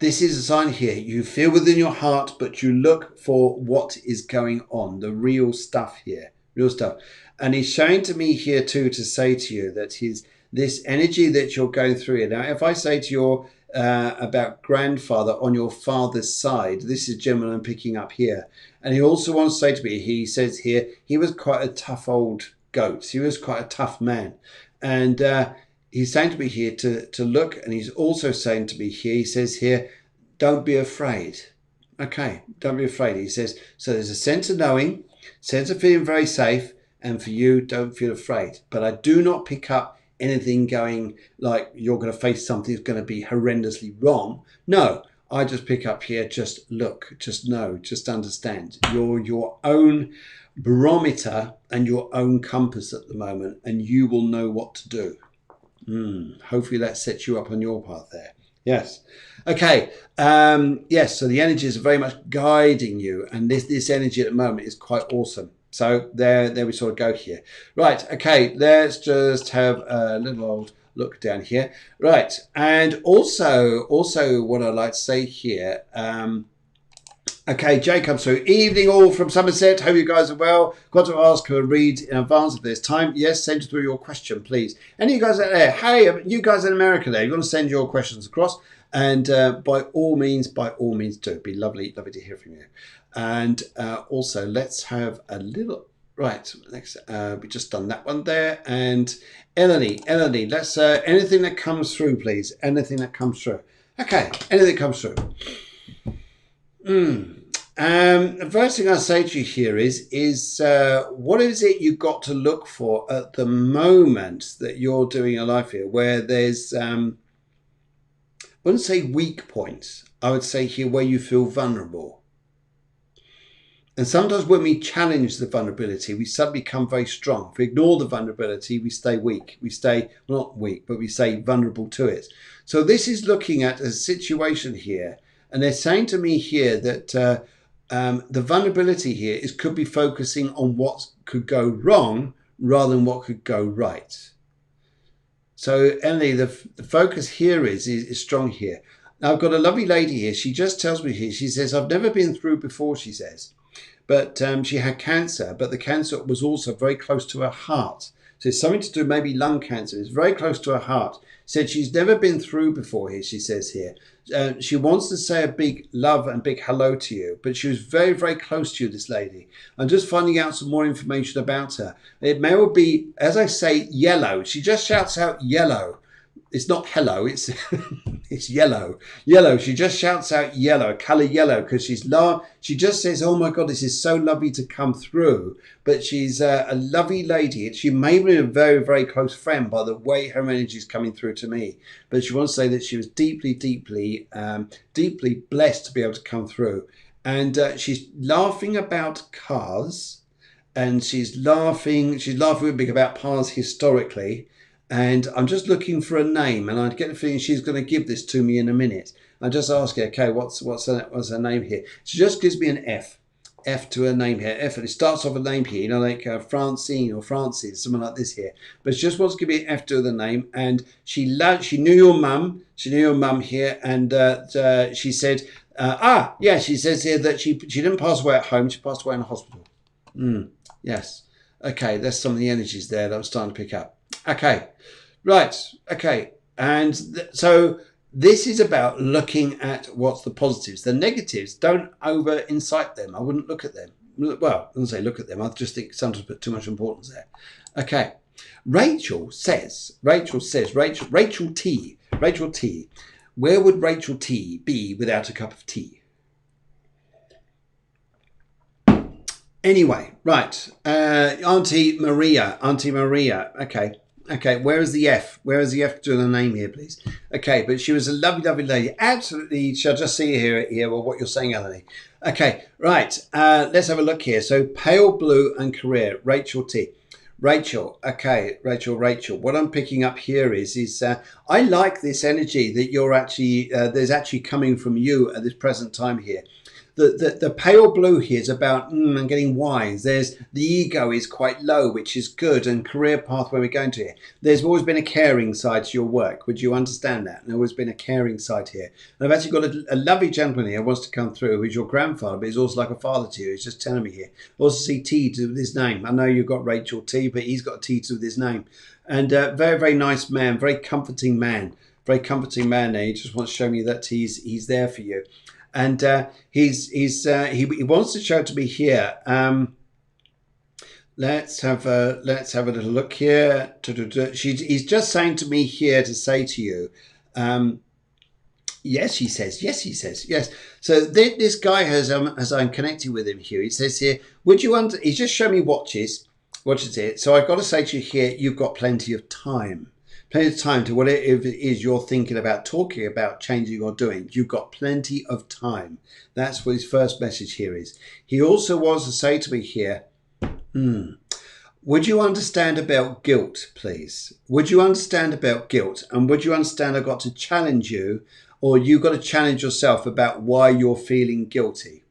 A: This is a sign here. You feel within your heart, but you look for what is going on, the real stuff here, real stuff. And he's showing to me here too to say to you that this energy that you're going through here. Now, if I say to you about grandfather on your father's side, this is gentleman I'm picking up here. And he also wants to say to me, he says here, he was quite a tough old goat. He was quite a tough man. And he's saying to me here to look, and he's also saying to me here, he says here, don't be afraid. Okay, don't be afraid. He says, so there's a sense of knowing, sense of feeling very safe, and for you, don't feel afraid. But I do not pick up anything going like you're going to face something that's going to be horrendously wrong. No, I just pick up here, just look, just know, just understand. You're your own barometer and your own compass at the moment, and you will know what to do. Hopefully that sets you up on your path there. Yes. Okay. Yes. So the energies are very much guiding you, and this energy at the moment is quite awesome. So there we sort of go here. Right. Okay. Let's just have a little old look down here. Right. And also what I'd like to say here. Okay, Jay comes through. Evening all from Somerset. Hope you guys are well. Got to ask a read in advance of this time. Yes, send through your question, please. Any of you guys out there? Hey, you guys in America there, you want to send your questions across? And by all means do. It'd be lovely to hear from you. And also, let's have a little... Right, next, we just done that one there. And Eleni, let's... anything that comes through, please. Anything that comes through. Okay, anything that comes through. The first thing I'll say to you here is what is it you've got to look for at the moment that you're doing your life here, where there's, I wouldn't say weak points, I would say here where you feel vulnerable. And sometimes when we challenge the vulnerability, we suddenly become very strong. If we ignore the vulnerability, we stay weak. We stay, well, not weak, but we stay vulnerable to it. So this is looking at a situation here. And they're saying to me here that the vulnerability here could be focusing on what could go wrong rather than what could go right. So Emily, the focus here is strong here. Now I've got a lovely lady here. She just tells me here, she says, I've never been through before, she says. But she had cancer, but the cancer was also very close to her heart. So it's something to do, maybe lung cancer. It's very close to her heart. Said she's never been through before here, she says here. She wants to say a big love and big hello to you, but she was very, very close to you, this lady. I'm just finding out some more information about her. It may well be, as I say, yellow. She just shouts out yellow. It's not hello, it's it's yellow. Yellow. She just shouts out yellow, colour yellow, because she just says, oh my God, this is so lovely to come through. But she's a lovely lady. She may be a very, very close friend by the way her energy is coming through to me. But she wants to say that she was deeply, deeply, deeply blessed to be able to come through. And she's laughing about cars, and she's laughing big about cars historically. And I'm just looking for a name, and I get the feeling she's going to give this to me in a minute. I just ask her, okay, what's her name here? She just gives me an F to her name here. F, and it starts off a name here, you know, like Francine or Francis, something like this here. But she just wants to give me an F to the name, and she knew your mum. She knew your mum here, and she said, she says here that she didn't pass away at home. She passed away in a hospital. Yes. Okay, there's some of the energies there that I'm starting to pick up. Okay, right, okay. And so this is about looking at what's the positives. The negatives, don't over-incite them. I wouldn't look at them. Well, I wouldn't say look at them. I just think sometimes put too much importance there. Okay, Rachel T. Where would Rachel T be without a cup of tea? Anyway, right, Auntie Maria, okay, where is the F? Where is the F to the name here, please? Okay, but she was a lovely, lovely lady. Absolutely, shall I just see here or what you're saying, Eleni? Okay, right, let's have a look here. So, pale blue and career, Rachel T. Rachel, okay, Rachel. What I'm picking up here is I like this energy that you're actually, there's actually coming from you at this present time here. the pale blue here is about I'm getting wise. There's the ego is quite low, which is good, and career path where we're going to here. There's always been a caring side to your work. Would you understand that? There's always been a caring side here. And I've actually got a lovely gentleman here who wants to come through, who's your grandfather, but he's also like a father to you. He's just telling me here. I also see T to his name. I know you've got Rachel T, but he's got a T to his name. And very, very nice man, very comforting man. Very comforting man there. He just wants to show me that he's there for you. And he wants to show to me here. Let's have a little look here. He's just saying to me here to say to you, yes, he says, yes. So this guy has, as I'm connecting with him here, he says here, would you he's just showing me watches here. So I've got to say to you here, you've got plenty of time. Plenty of time to whatever it is you're thinking about, talking about, changing or doing. You've got plenty of time. That's what his first message here is. He also wants to say to me here, would you understand about guilt, please? Would you understand about guilt? And would you understand I've got to challenge you, or you've got to challenge yourself about why you're feeling guilty?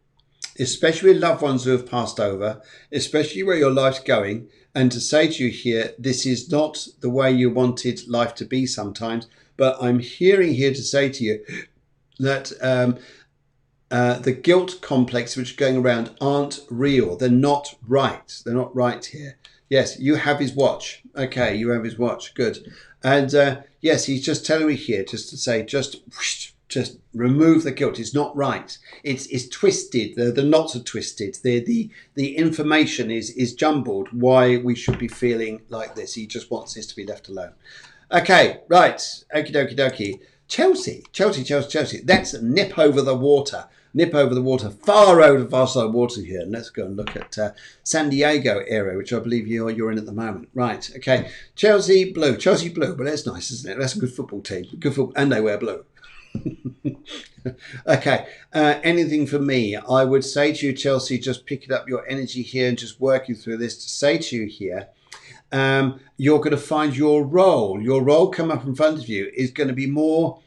A: Especially with loved ones who have passed over, especially where your life's going. And to say to you here, this is not the way you wanted life to be sometimes, but I'm hearing here to say to you that the guilt complex which are going around aren't real. They're not right. They're not right here. Yes, you have his watch. Okay, you have his watch. Good. And yes, he's just telling me here just to say, just remove the guilt. It's not right. It's twisted. The knots are twisted. The information is jumbled. Why we should be feeling like this. He just wants this to be left alone. Okay, right. Okie dokie. Chelsea. That's nip over the water. Far over the water here. And let's go and look at San Diego area, which I believe you're in at the moment. Right. Okay. Chelsea blue. But that's nice, isn't it? That's a good football team. Good football, and they wear blue. Okay, anything for me? I would say to you, Chelsea, just picking up your energy here and just working through this to say to you here, you're going to find your role come up in front of you is going to be more,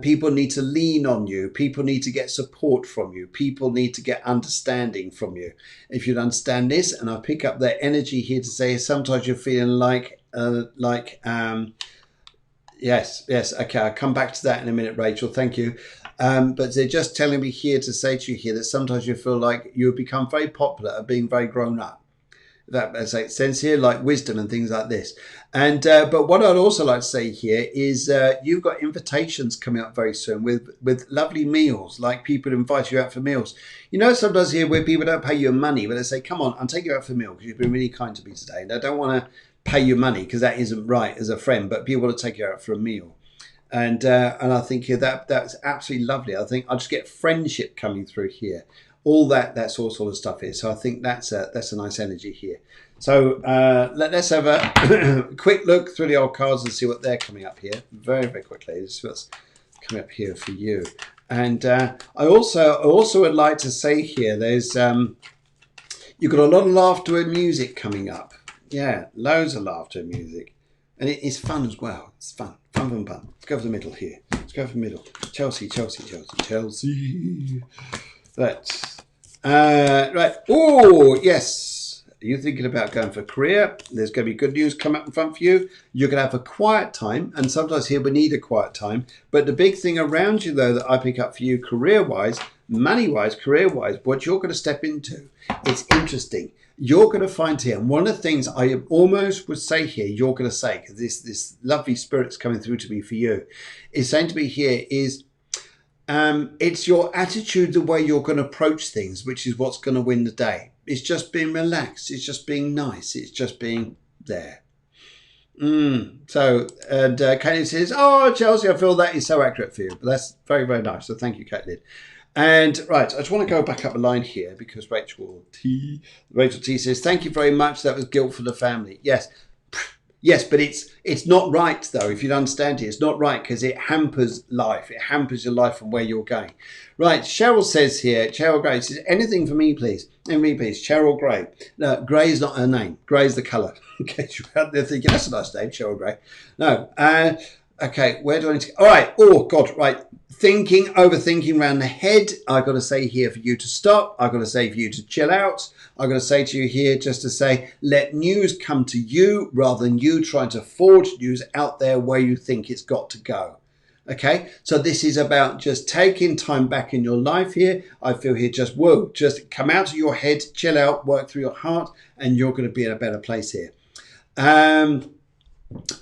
A: people need to lean on you, people need to get support from you, people need to get understanding from you. If you'd understand this, and I pick up that energy here to say sometimes you're feeling Yes. Okay, I'll come back to that in a minute, Rachel. Thank you. But they're just telling me here to say to you here that sometimes you feel like you've become very popular at being very grown up. That makes sense here, like wisdom and things like this. And but what I'd also like to say here is you've got invitations coming up very soon with lovely meals, like people invite you out for meals. You know, sometimes here where people don't pay you money, but they say, come on, I'll take you out for a meal because you've been really kind to me today. And I don't want to pay you money because that isn't right as a friend, but people want to take you out for a meal. And I think here that's absolutely lovely. I think I'll just get friendship coming through here. All that sort of stuff here. So I think that's a nice energy here. So let's have a quick look through the old cards and see what they're coming up here. Very, very quickly. This is what's coming up here for you. And I also would like to say here, there's you've got a lot of laughter and music coming up. Yeah, loads of laughter and music. And it's fun as well. It's fun. Let's go for the middle here. Chelsea. Right. Oh, yes. Are you thinking about going for career? There's going to be good news come up in front for you. You're going to have a quiet time. And sometimes here we need a quiet time. But the big thing around you, though, that I pick up for you career-wise, money-wise, career-wise, what you're going to step into, it's interesting. You're going to find here, and one of the things I almost would say here, you're going to say, because this lovely spirit's coming through to me for you, is saying to me here is, it's your attitude, the way you're going to approach things, which is what's going to win the day. It's just being relaxed. It's just being nice. It's just being there. So, and Caitlin says, oh, Chelsea, I feel that is so accurate for you. But that's very, very nice. So thank you, Caitlin. And right, I just want to go back up a line here because Rachel T says, thank you very much. That was guilt for the family. Yes, but it's not right, though, if you understand it. It's not right because it hampers life. It hampers your life from where you're going. Right, Cheryl says here, Cheryl Gray says, anything for me, please. Cheryl Gray. No, Gray is not her name. Gray is the colour. In case you're out there thinking, that's a nice name, Cheryl Gray. No, Okay, where do I need to go? All right. Oh, God, right. Thinking, overthinking around the head. I've got to say here for you to stop. I've got to say for you to chill out. I've got to say to you here just to say, let news come to you rather than you trying to forge news out there where you think it's got to go. Okay, so this is about just taking time back in your life here. I feel here just, whoa, just come out of your head, chill out, work through your heart, and you're going to be in a better place here.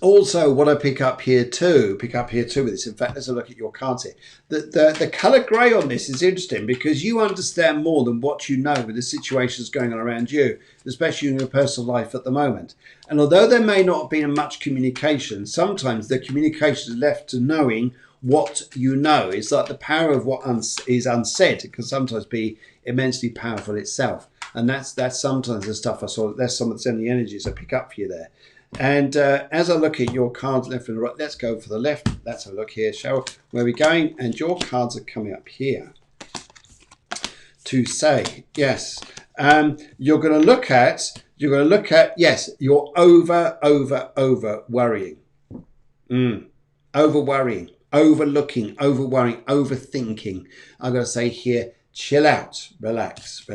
A: Also, what I pick up here too with this, in fact, let's have a look at your cards here. The colour grey on this is interesting because you understand more than what you know with the situations going on around you, especially in your personal life at the moment. And although there may not have been much communication, sometimes the communication is left to knowing what you know. It's like the power of what is unsaid. It can sometimes be immensely powerful itself. And that's sometimes the stuff I saw. That's some of the energies I pick up for you there. And as I look at your cards left and right, let's go for the left. Let's have a look here, shall we? Where we're going, and your cards are coming up here to say, yes, you're going to look at, yes, you're over worrying, over worrying, overlooking, over worrying, overthinking. I'm going to say here, chill out, relax.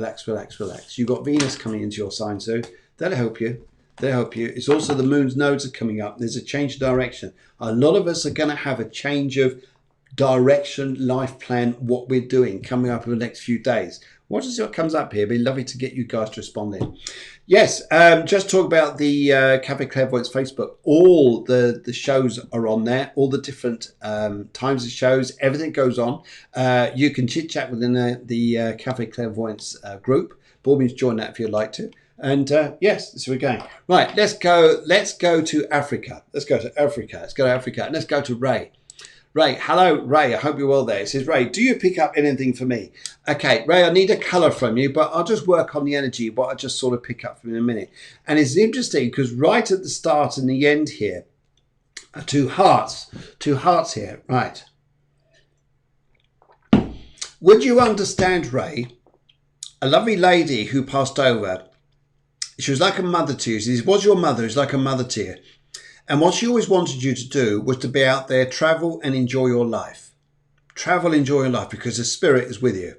A: You've got Venus coming into your sign, so that'll help you. It's also the moon's nodes are coming up. There's a change of direction. A lot of us are going to have a change of direction, life plan, what we're doing coming up in the next few days. What comes up here? It'd be lovely to get you guys to respond in. Yes, just talk about the Cafe Clairvoyance Facebook. All the shows are on there, all the different times of shows, everything goes on. You can chit chat within the Cafe Clairvoyance group. By all means, join that if you'd like to. And yes, so we're going. Right, let's go to Africa. Let's go to Africa. And let's go to Ray. Ray, hello, Ray. I hope you're well there. It says, Ray, do you pick up anything for me? Okay, Ray, I need a colour from you, but I'll just work on the energy, what I just sort of pick up from in a minute. And it's interesting because right at the start and the end here are two hearts here. Right. Would you understand, Ray, a lovely lady who passed over? She was like a mother to you. She was your mother. She's like a mother to you. And what she always wanted you to do was to be out there, travel and enjoy your life. Travel, enjoy your life, because the spirit is with you.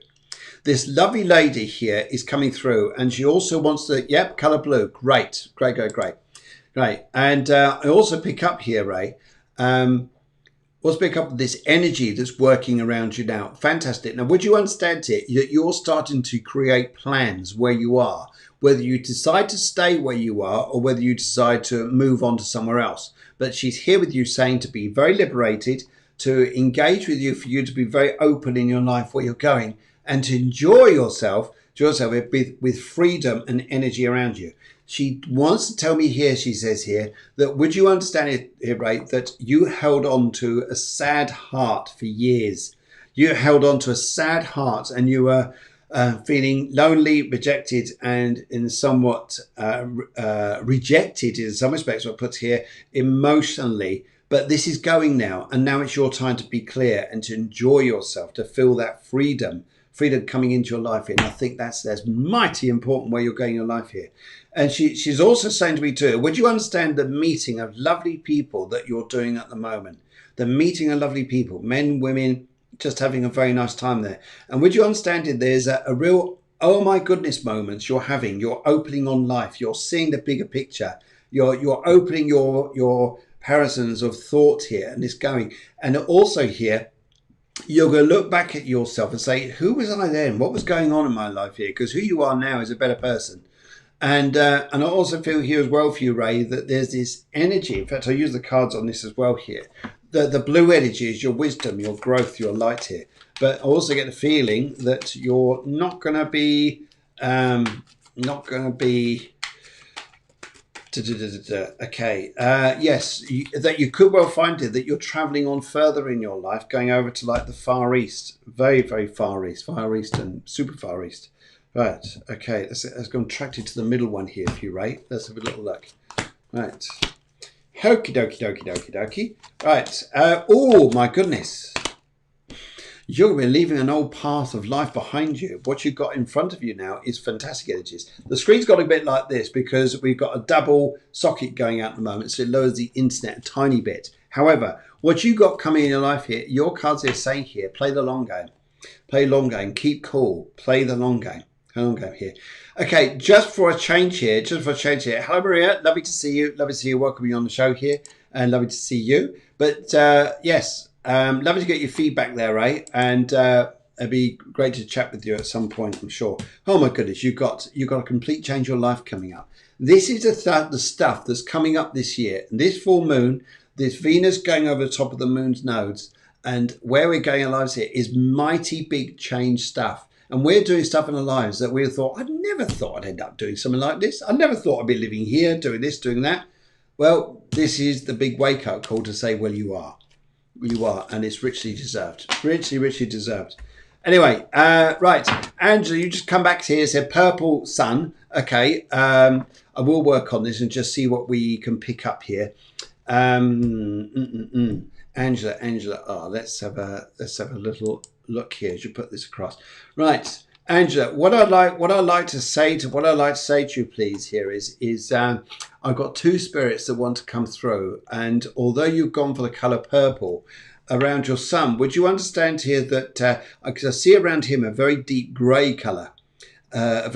A: This lovely lady here is coming through, and she also wants to, yep, colour blue. Great. And I also pick up here, Ray, let's pick up this energy that's working around you now. Fantastic. Now, would you understand it? You're starting to create plans where you are, whether you decide to stay where you are or whether you decide to move on to somewhere else. But she's here with you saying to be very liberated, to engage with you, for you to be very open in your life where you're going, and to enjoy yourself with freedom and energy around you. She wants to tell me here, she says here, that would you understand it here, right, that you held on to a sad heart for years. You held on to a sad heart, and you were feeling lonely, rejected, and in somewhat rejected in some respects, what I put here, emotionally. But this is going now, and now it's your time to be clear and to enjoy yourself, to feel that freedom coming into your life here. And I think that's mighty important where you're going in your life here. And she's also saying to me too, would you understand the meeting of lovely people that you're doing at the moment? The meeting of lovely people, men, women, just having a very nice time there. And would you understand it? There's a real, oh my goodness moments you're having. You're opening on life. You're seeing the bigger picture. You're opening your horizons of thought here, and it's going. And also here, you're going to look back at yourself and say, who was I then? What was going on in my life here? Because who you are now is a better person. And I also feel here as well for you, Ray, that there's this energy. In fact, I use the cards on this as well here. The blue energy is your wisdom, your growth, your light here. But I also get the feeling that you're not going to be, okay, yes, that you could well find it, that you're traveling on further in your life, going over to like the Far East, very, very Far East and super Far East. Right, okay, let's go and track it to the middle one here for you, Ray. Let's have a little look. Right. Okie dokie. Right. Oh, my goodness. You're going to be leaving an old path of life behind you. What you've got in front of you now is fantastic energies. The screen's got a bit like this because we've got a double socket going out at the moment, so it lowers the internet a tiny bit. However, what you got coming in your life here, your cards are saying here, play the long game. Play long game. Keep cool. Play the long game. Long game here. Okay, just for a change here. Hello, Maria. Lovely to see you. Lovely to see you. Welcome you on the show here, and lovely to see you. But yes, lovely to get your feedback there, Ray. And it'd be great to chat with you at some point, I'm sure. Oh my goodness, you've got a complete change of your life coming up. This is the stuff that's coming up this year. This full moon, this Venus going over the top of the moon's nodes, and where we're going in our lives here is mighty big change stuff. And we're doing stuff in our lives that we thought, I'd never thought I'd end up doing something like this. I never thought I'd be living here, doing this, doing that. Well, this is the big wake-up call to say, well, you are. You are, and it's richly deserved. Richly, richly deserved. Anyway, right. Angela, you just come back to here, said purple sun. Okay, I will work on this and just see what we can pick up here. Angela. Oh, let's have a little look here as you put this across. Right, Angela. What I'd like to say to you, please, here is I've got two spirits that want to come through, and although you've gone for the colour purple around your sun, would you understand here that because I see around him a very deep grey colour. Now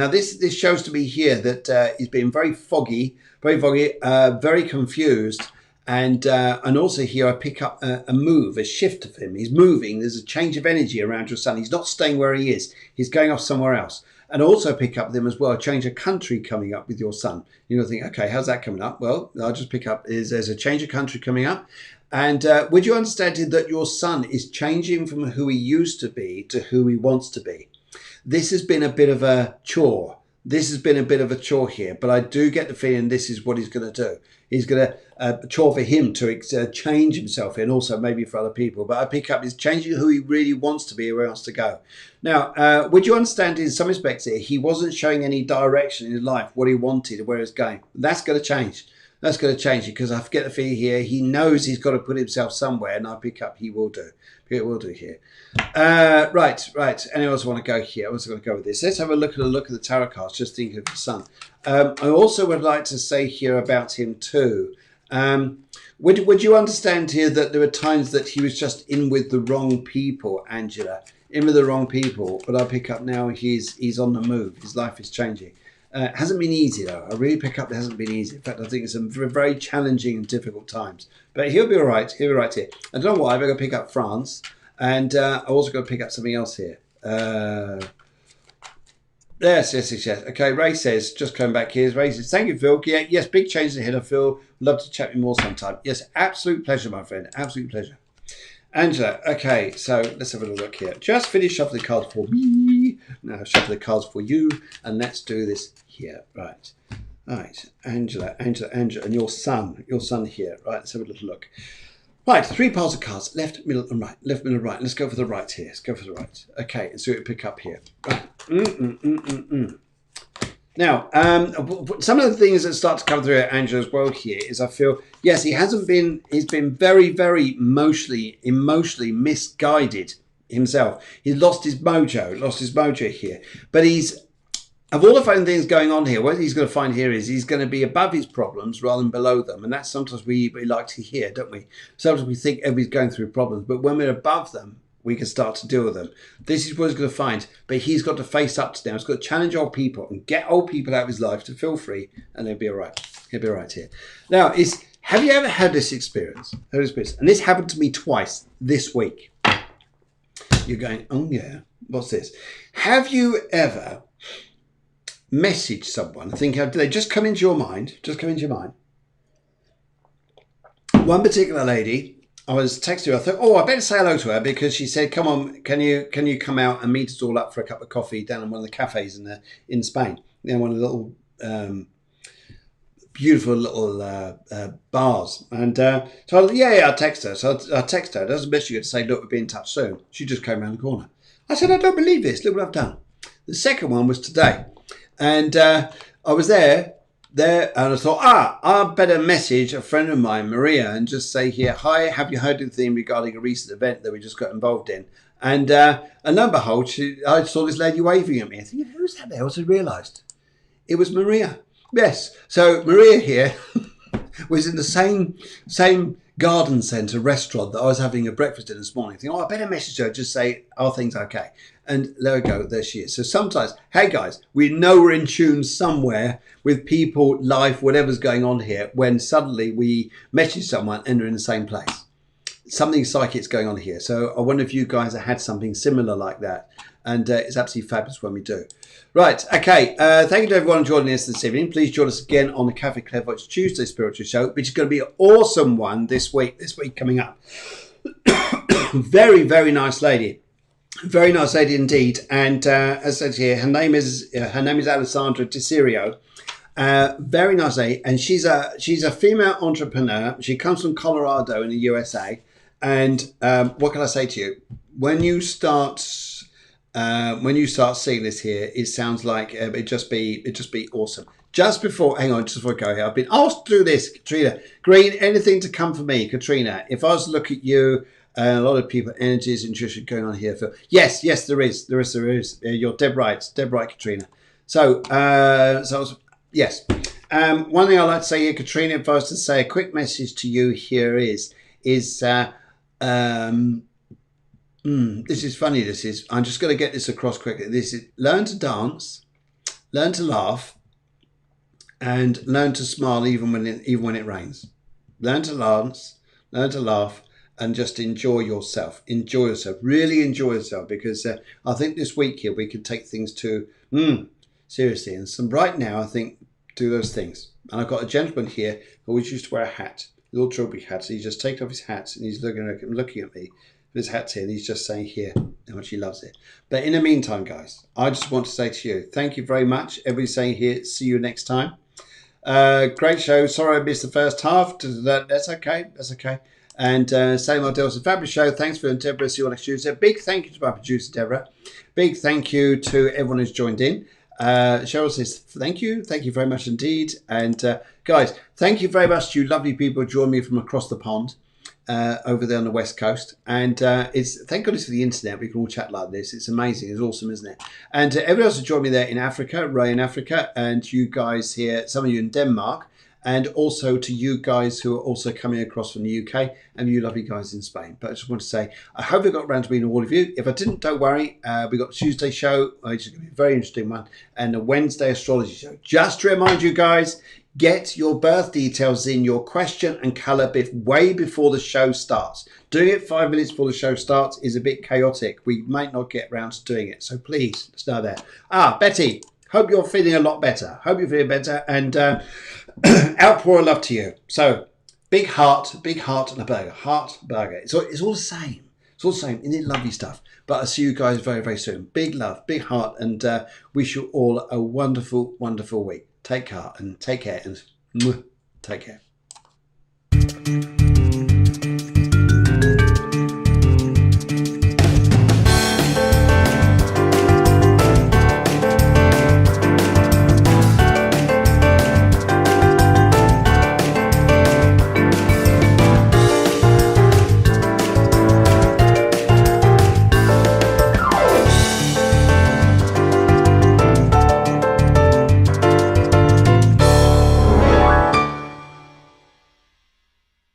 A: this shows to me here that he's been very foggy, very confused, and also here I pick up a shift of him. He's moving. There's a change of energy around your sun. He's not staying where he is. He's going off somewhere else. And also pick up with him as well, a change of country coming up with your sun. You're going to think, okay, how's that coming up? Well, I'll just pick up there's a change of country coming up. And would you understand that your son is changing from who he used to be to who he wants to be? This has been a bit of a chore. Here, but I do get the feeling this is what he's going to do. He's going to chore for him to change himself and also maybe for other people. But I pick up he's changing who he really wants to be, where he wants to go. Now, would you understand in some respects here, he wasn't showing any direction in his life, what he wanted, where he was going. That's going to change. That's going to change it because I get the feeling here he knows he's got to put himself somewhere, and I pick up he will do. It will do here. Right. Anyone else want to go here? I was going to go with this. Let's have a look at the tarot cards. Just thinking of the sun. I also would like to say here about him too. Would you understand here that there were times that he was just in with the wrong people, Angela? In with the wrong people. But I pick up now he's on the move. His life is changing. Hasn't been easy though. I really pick up it hasn't been easy. In fact, I think it's some very challenging and difficult times. But he'll be all right. He'll be right here. I don't know why. I'm going to pick up France, and I also got to pick up something else here. Yes. Okay, Ray says, just coming back here. Ray says, thank you, Phil. Yeah, yes, big changes ahead. I feel love to chat with you more sometime. Yes, absolute pleasure, my friend. Absolute pleasure. Angela, okay, so let's have a little look here. Just finish shuffling the cards for me. Now shuffle the cards for you, and let's do this here. Right. Angela, and your son here. Right, let's have a little look. Right, three piles of cards, left, middle, and right. Left, middle, right. Let's go for the right here. Let's go for the right. Okay, and see what we pick up here. Right. Now, some of the things that start to come through at Angela's world here is I feel, yes, he's been very, very emotionally misguided himself. He's lost his mojo here. But of all the fun things going on here, what he's going to find here is he's going to be above his problems rather than below them. And that's sometimes we like to hear, don't we? Sometimes we think everybody's going through problems, but when we're above them, we can start to deal with them. This is what he's going to find, but he's got to face up to now. He's got to challenge old people and get old people out of his life to feel free, and he'll be all right. He'll be all right here. Now, have you ever had this experience? And this happened to me twice this week. You're going, oh yeah, what's this? Have you ever messaged someone, thinking, did they just come into your mind? One particular lady, I was texting her. I thought, I better say hello to her because she said, "Come on, can you come out and meet us all up for a cup of coffee down in one of the cafes in Spain? One of the little beautiful little bars." And so I text her. So I text her. It doesn't miss you to say, "Look, we'll be in touch soon." She just came around the corner. I said, "I don't believe this. Look what I've done." The second one was today, and I was there, and I thought, I better message a friend of mine, Maria, and just say here, hi, have you heard anything regarding a recent event that we just got involved in? And lo and behold, I saw this lady waving at me. I think, who's that there? I realised it was Maria. Yes. So Maria here was in the same garden centre restaurant that I was having a breakfast in this morning, thinking, oh, I better message her, just say, are things okay? And there we go, there she is. So sometimes, hey guys, we know we're in tune somewhere with people, life, whatever's going on here, when suddenly we message someone and they're in the same place. Something psychic's going on here. So I wonder if you guys have had something similar like that. And it's absolutely fabulous when we do. Right, okay. Thank you to everyone joining us this evening. Please join us again on the Cafe Clairvoyance Tuesday Spiritual Show, which is going to be an awesome one this week coming up. Very, very nice lady. Very nice lady indeed. And as I said here, her name is Alessandra Tessirio. Very nice lady, and she's a female entrepreneur. She comes from Colorado in the USA. And what can I say to you? When you start seeing this here, it sounds like it'd just be awesome. Just before I go here, I've been asked to do this, Katrina Green. Anything to come for me, Katrina? If I was to look at you, a lot of people, energies, intuition going on here. For yes, there is. You're dead right, Katrina. So, yes. One thing I'd like to say here, Katrina, if I was to say a quick message to you here is this is funny. I'm just going to get this across quickly. This is learn to dance, learn to laugh, and learn to smile even when it rains. Learn to dance, learn to laugh, and just enjoy yourself. Enjoy yourself. Really enjoy yourself, because I think this week here we can take things to seriously. And some right now, I think, do those things. And I've got a gentleman here who always used to wear a hat, a little trilby hat. So he's just taken off his hat and he's looking at me. His hat's here, and he's just saying here how much he loves it. But in the meantime, guys, I just want to say to you, thank you very much. Everybody's saying here, see you next time. Great show. Sorry I missed the first half. That's okay. That's okay. And Sally Mardell, it's a fabulous show. Thanks for Deborah. See you next Tuesday. Big thank you to my producer, Deborah. Big thank you to everyone who's joined in. Cheryl says, thank you very much indeed. And guys, thank you very much to you lovely people who joined me from across the pond over there on the West Coast. And it's thank goodness for the internet. We can all chat like this. It's amazing. It's awesome, isn't it? And everyone else who joined me there in Africa, Ray in Africa, and you guys here, some of you in Denmark, and also to you guys who are also coming across from the UK, and you lovely guys in Spain. But I just want to say, I hope I got around to meeting all of you. If I didn't, don't worry. We got the Tuesday show, which is going to be a very interesting one, and the Wednesday astrology show. Just to remind you guys, get your birth details in, your question and colour way before the show starts. Doing it 5 minutes before the show starts is a bit chaotic. We might not get around to doing it. So please, let's know that. Betty, hope you're feeling a lot better. Hope you're feeling better. And outpour of love to you. So big heart and a burger. Heart, burger. It's all the same. It's all the same. Isn't it lovely stuff? But I'll see you guys very, very soon. Big love, big heart, and wish you all a wonderful, wonderful week. Take care and take care.